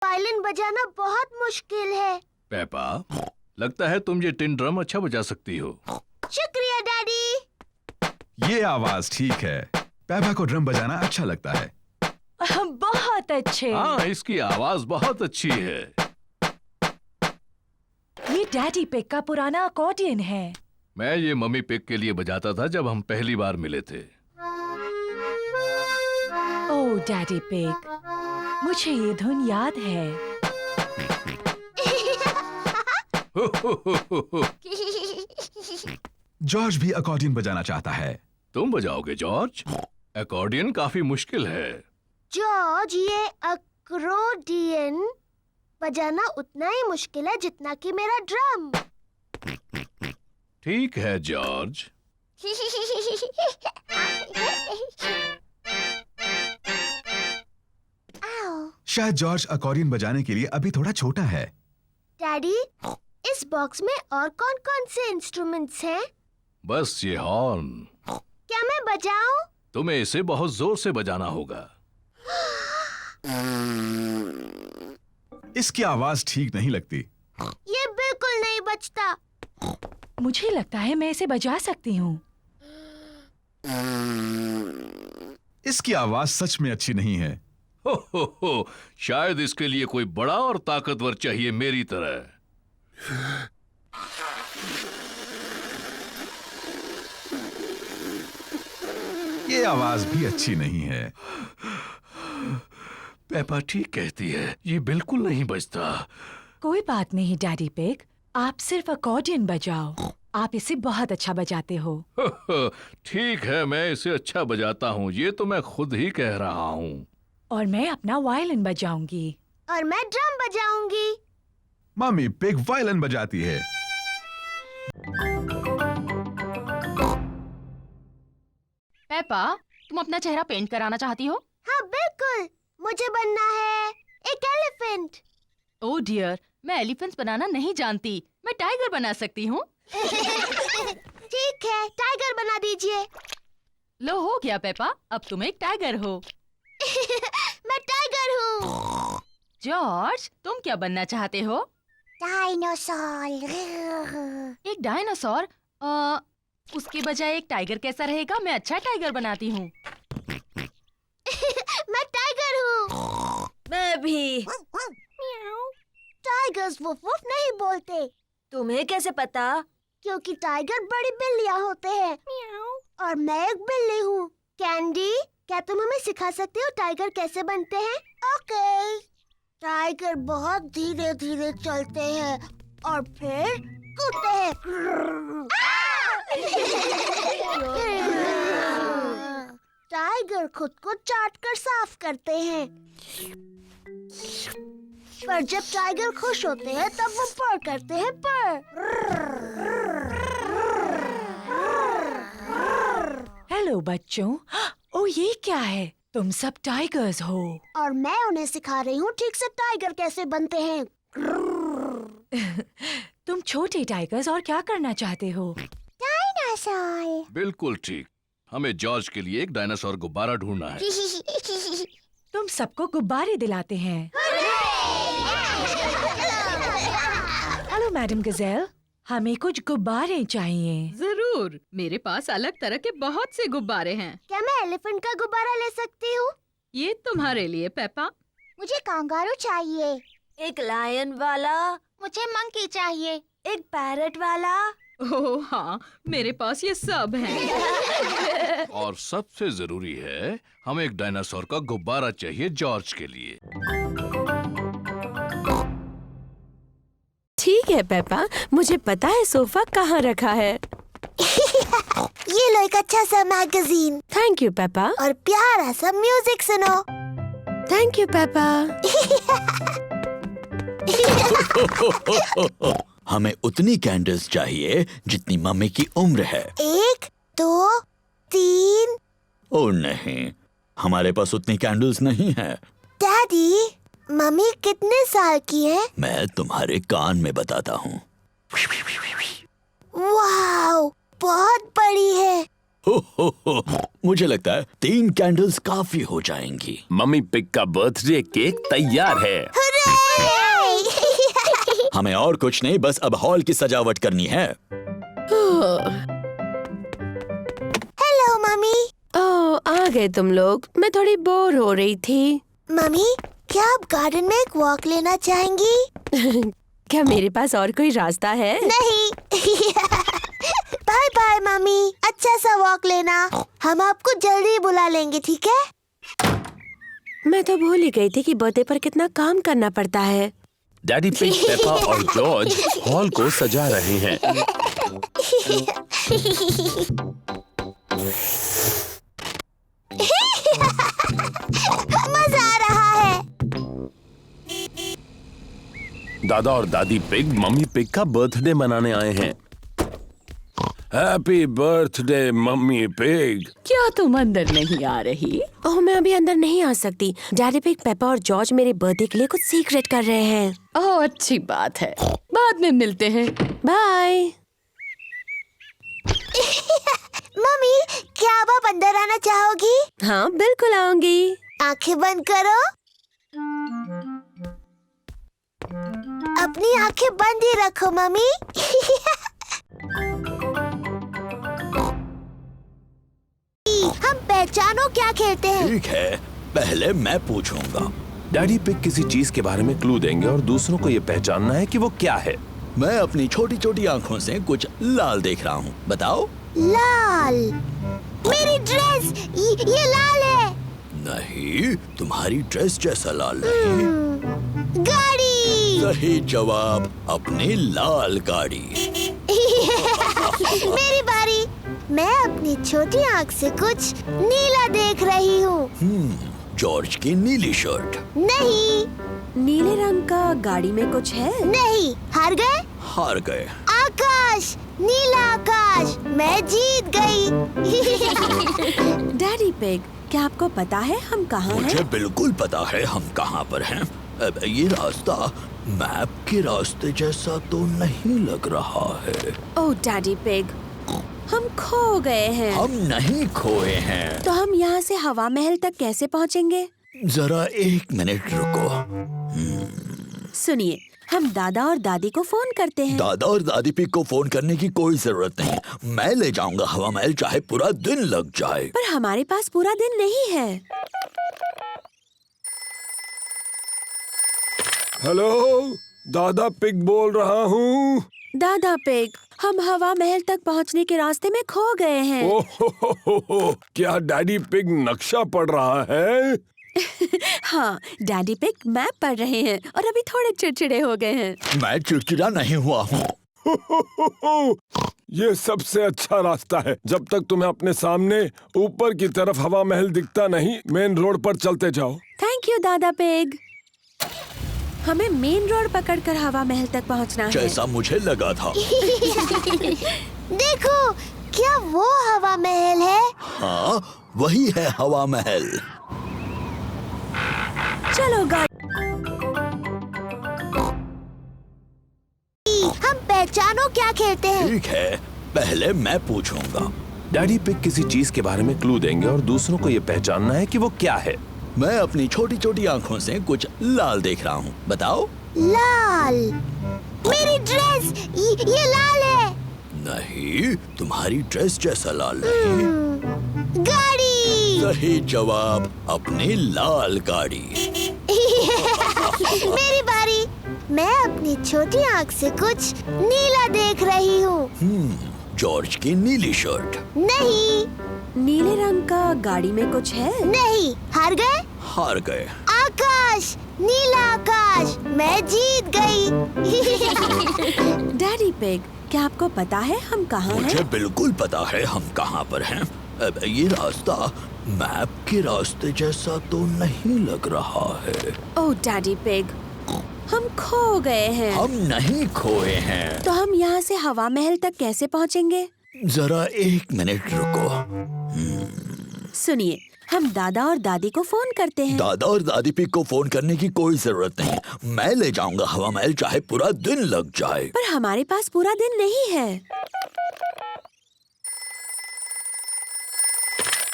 वायलिन बजाना बहुत मुश्किल है। पेपा, लगता है तुम ये टिन ड्रम अच्छा बजा सकती हो। शुक्रिया डैडी। ये आवाज ठीक है। पेपा को ड्रम बजाना अच्छा लगता है। बहुत अच्छे। हाँ, इसकी आवाज बहुत अच्छी है। ये डैडी पिग का पुराना अकॉर्डियन है। मैं ये मम्मी पिग के लिए बजाता था जब हम पहली बार मिले थे। ओह डैडी पिग, मुझे ये धुन याद है। जॉर्ज भी अकॉर्डियन बजाना चाहता है। तुम बजाओगे जॉर्ज? अकॉर्डियन काफी मुश्किल है। जॉर्ज, ये अकॉर्डियन बजाना उतना ही मुश्किल है जितना कि मेरा ड्रम। ठीक है जॉर्ज। आओ। शायद जॉर्ज अकॉर्डियन बजाने के लिए अभी थोड़ा छोटा है। डैडी, इस बॉक्स में और कौन-कौन से इंस्ट्रूमेंट्स हैं? बस ये हॉर्न। क्या मैं बजाऊं? तुम्हें इसे बहुत जोर से बजाना होगा। इसकी आवाज ठीक नहीं लगती। ये बिल्कुल नहीं बजता। मुझे लगता है मैं इसे बजा सकती हूँ। इसकी आवाज सच में अच्छी नहीं है। हो, शायद इसके लिए कोई बड़ा और ताकतवर चाहिए मेरी तरह। ये आवाज भी अच्छी नहीं है। पेपा ठीक कहती है, ये बिल्कुल नहीं बजता। कोई बात नहीं डैडी पिग, आप सिर्फ अकॉर्डियन बजाओ। आप इसे बहुत अच्छा बजाते हो। ठीक है, मैं इसे अच्छा बजाता हूँ, ये तो मैं खुद ही कह रहा हूँ। और मैं अपना वायलिन बजाऊंगी। और मैं ड्रम बजाऊंगी। मम्मी पिग वायलिन बजाती है। पेपा, तुम अपना चेहरा पेंट कराना चाहती हो? हाँ बिल्कुल, मुझे बनना है एक एलिफेंट। ओह डियर, मैं एलिफेंट्स बनाना नहीं जानती। मैं टाइगर बना सकती हूँ। ठीक है, टाइगर बना दीजिए। लो हो गया पेपा, अब तुम एक टाइगर हो। मैं टाइगर हूँ। जॉर्ज, तुम क्या बनना चाहते हो? डायनासोर। एक डायनासोर? उसके बजाय एक टाइगर कैसा रहेगा? मैं अच्छा टाइगर बनाती हूँ। मैं टाइगर हूँ। मैं भी। टाइगर्स वुफ वुफ नहीं बोलते। तुम्हें कैसे पता? क्योंकि टाइगर बड़ी बिल्लियाँ होते हैं और मैं एक बिल्ली हूँ। कैंडी, क्या तुम हमें सिखा सकते हो टाइगर कैसे बनते हैं? ओके। टाइगर बहुत धीरे धीरे चलते हैं और फिर कूदते हैं। टाइगर खुद को चाट कर साफ करते हैं। पर जब टाइगर खुश होते हैं तब वो पर करते हैं पर। हेलो बच्चों। ओ ये क्या है? तुम सब टाइगर्स हो। और मैं उन्हें सिखा रही हूँ ठीक से टाइगर कैसे बनते हैं। तुम छोटे टाइगर्स और क्या करना चाहते हो? डायनासोर। बिल्कुल ठीक, हमें जॉर्ज के लिए एक डायनासोर गुब्बारा ढूंढना है। तुम सबको गुब्बारे दिलाते हैं। हेलो मैडम गजेल, हमें कुछ गुब्बारे चाहिए। जरूर, मेरे पास अलग तरह के बहुत से गुब्बारे हैं। क्या मैं एलिफेंट का गुब्बारा ले सकती हूँ? ये तुम्हारे लिए पेपा। मुझे कांगारू चाहिए। एक लायन वाला, मुझे मंकी चाहिए। एक पैरट वाला। ओह हाँ, मेरे पास ये सब हैं। और सबसे जरूरी है, हमें एक डायनासोर का गुब्बारा चाहिए जॉर्ज के लिए। ठीक है पेपा, मुझे पता है सोफा कहाँ रखा है। ये लो एक अच्छा सा मैगजीन थैंक यू पेपा। और प्यारा सा म्यूजिक सुनो। Thank you Peppa. हमें उतनी कैंडल्स चाहिए जितनी मम्मी की उम्र है। 1, 2, 3। ओ नहीं, हमारे पास उतनी कैंडल्स नहीं है। डैडी, मम्मी कितने साल की है? मैं तुम्हारे कान में बताता हूँ। वाओ, बहुत बड़ी है। मुझे लगता है 3 कैंडल्स काफी हो जाएंगी। मम्मी पिग का बर्थडे केक तैयार है। हमें और कुछ नहीं, बस अब हॉल की सजावट करनी है। Hello mummy. ओह, आ गए तुम लोग। मैं थोड़ी बोर हो रही थी। मम्मी, क्या आप गार्डन में एक वॉक लेना चाहेंगी? क्या मेरे पास और कोई रास्ता है? नहीं। बाय बाय मम्मी, अच्छा सा वॉक लेना। हम आपको जल्दी बुला लेंगे, ठीक है? मैं तो भूल ही गई थी कि बर्थडे पर कितना काम करना पड़ता है। डैडी पिग, पेपा और जॉर्ज हॉल को सजा रहे हैं। मजा आ रहा है। दादा और दादी पिग मम्मी पिग का बर्थडे मनाने आए हैं। Happy birthday mummy pig. क्या तुम अंदर नहीं आ रही? ओह, मैं अभी अंदर नहीं आ सकती। डैडी पिग, पेपा और जॉर्ज मेरे बर्थडे के लिए कुछ सीक्रेट कर रहे हैं। ओह, अच्छी बात है, बाद में मिलते हैं। बाय। मम्मी, क्या आप अंदर आना चाहोगी? हाँ, बिल्कुल आऊंगी। आंखें बंद करो। अपनी आंखें बंद ही रखो मम्मी। हम पहचानो क्या खेलते हैं। ठीक है, पहले मैं पूछूंगा। डैडी पिग किसी चीज के बारे में क्लू देंगे और दूसरों को ये पहचानना है कि वो क्या है। मैं अपनी छोटी छोटी आँखों से कुछ लाल देख रहा हूँ, बताओ। लाल। मेरी ड्रेस, ये लाल है। नहीं, तुम्हारी ड्रेस जैसा लाल नहीं। गाड़ी। सही जवाब, अपनी लाल गाड़ी। मेरी बारी। मैं अपनी छोटी आँख से कुछ नीला देख रही हूँ। जॉर्ज की नीली शर्ट। नहीं। नीले रंग का गाड़ी में कुछ है? नहीं। हार गए? हार गए। आकाश, नीला आकाश, मैं जीत गई। डैडी पिग, क्या आपको पता है हम कहाँ हैं? मुझे बिल्कुल पता है हम कहाँ पर हैं। अब ये रास्ता मैप के रास्ते जैसा तो नहीं लग रहा है। ओह डैडी पिग, हम खो गए हैं। हम नहीं खोए हैं। तो हम यहाँ से हवा महल तक कैसे पहुँचेंगे? जरा 1 मिनट रुको। सुनिए, हम दादा और दादी को फोन करते हैं। दादा और दादी पिग को फोन करने की कोई जरूरत नहीं, मैं ले जाऊंगा हवा महल, चाहे पूरा दिन लग जाए। पर हमारे पास पूरा दिन नहीं है। हेलो, दादा पिग बोल रहा हूँ। दादा पिग, हम हवा महल तक पहुँचने के रास्ते में खो गए हैं। ओह, क्या डैडी पिग नक्शा पढ़ रहा है? हाँ, डैडी पिग मैप पढ़ रहे हैं और अभी थोड़े चिड़चिड़े हो गए हैं। मैं चिड़चिड़ा नहीं हुआ हूँ। ये सबसे अच्छा रास्ता है। जब तक तुम्हें अपने सामने ऊपर की तरफ हवा महल दिखता नहीं, मेन रोड पर चलते जाओ। थैंक यू दादा पिग। हमें मेन रोड पकड़कर हवा महल तक पहुंचना है। जैसा मुझे लगा था। देखो, क्या वो हवा महल है? हाँ, वही है हवा महल। चलो गाड़ी। हम पहचानो क्या खेलते हैं। ठीक है, पहले मैं पूछूंगा। डैडी पिग किसी चीज के बारे में क्लू देंगे और दूसरों को ये पहचानना है कि वो क्या है। मैं अपनी छोटी छोटी आँखों से कुछ लाल देख रहा हूँ, बताओ। लाल। मेरी ड्रेस ये लाल है। नहीं, तुम्हारी ड्रेस जैसा लाल नहीं। गाड़ी। सही जवाब, अपनी लाल गाड़ी। मेरी बारी। मैं अपनी छोटी आँख से कुछ नीला देख रही हूँ। जॉर्ज की नीली शर्ट। नहीं। नीले रंग का गाड़ी में कुछ है? नहीं। हार गए? हार गए। आकाश, नीला आकाश, मैं जीत गई। डैडी पिग, क्या आपको पता है हम कहाँ हैं? मुझे बिल्कुल पता है हम कहाँ पर हैं। अब ये रास्ता मैप के रास्ते जैसा तो नहीं लग रहा है। ओह डैडी पिग, हम खो गए हैं। हम नहीं खोए हैं। तो हम यहाँ से हवा महल तक कैसे पहुँचेंगे? जरा 1 मिनट रुको। सुनिए, हम दादा और दादी को फोन करते हैं। दादा और दादी पिग को फोन करने की कोई जरूरत नहीं। मैं ले जाऊंगा हवा महल, चाहे पूरा दिन लग जाए। पर हमारे पास पूरा दिन नहीं है।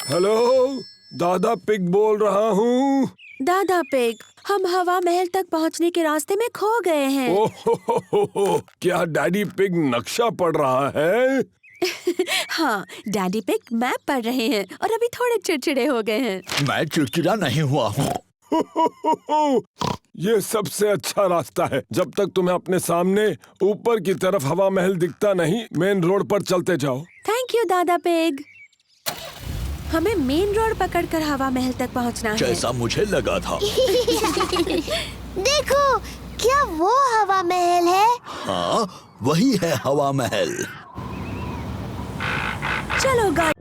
हेलो, दादा पिग बोल रहा हूँ। दादा पिग, हम हवा महल तक पहुँचने के रास्ते में खो गए हैं। ओह, क्या डैडी पिग नक्शा पढ़ रहा है? हाँ, डैडी पिग मैप पढ़ रहे हैं और अभी थोड़े चिड़चिड़े हो गए हैं। मैं चिड़चिड़ा नहीं हुआ हूँ। ये सबसे अच्छा रास्ता है। जब तक तुम्हें अपने सामने ऊपर की तरफ हवा महल दिखता नहीं, मेन रोड पर चलते जाओ। थैंक यू दादा पिग। हमें मेन रोड पकड़कर हवा महल तक पहुंचना है। जैसा मुझे लगा था। देखो, क्या वो हवा महल है? हाँ, वही है हवा महल। चलो गाड़ी।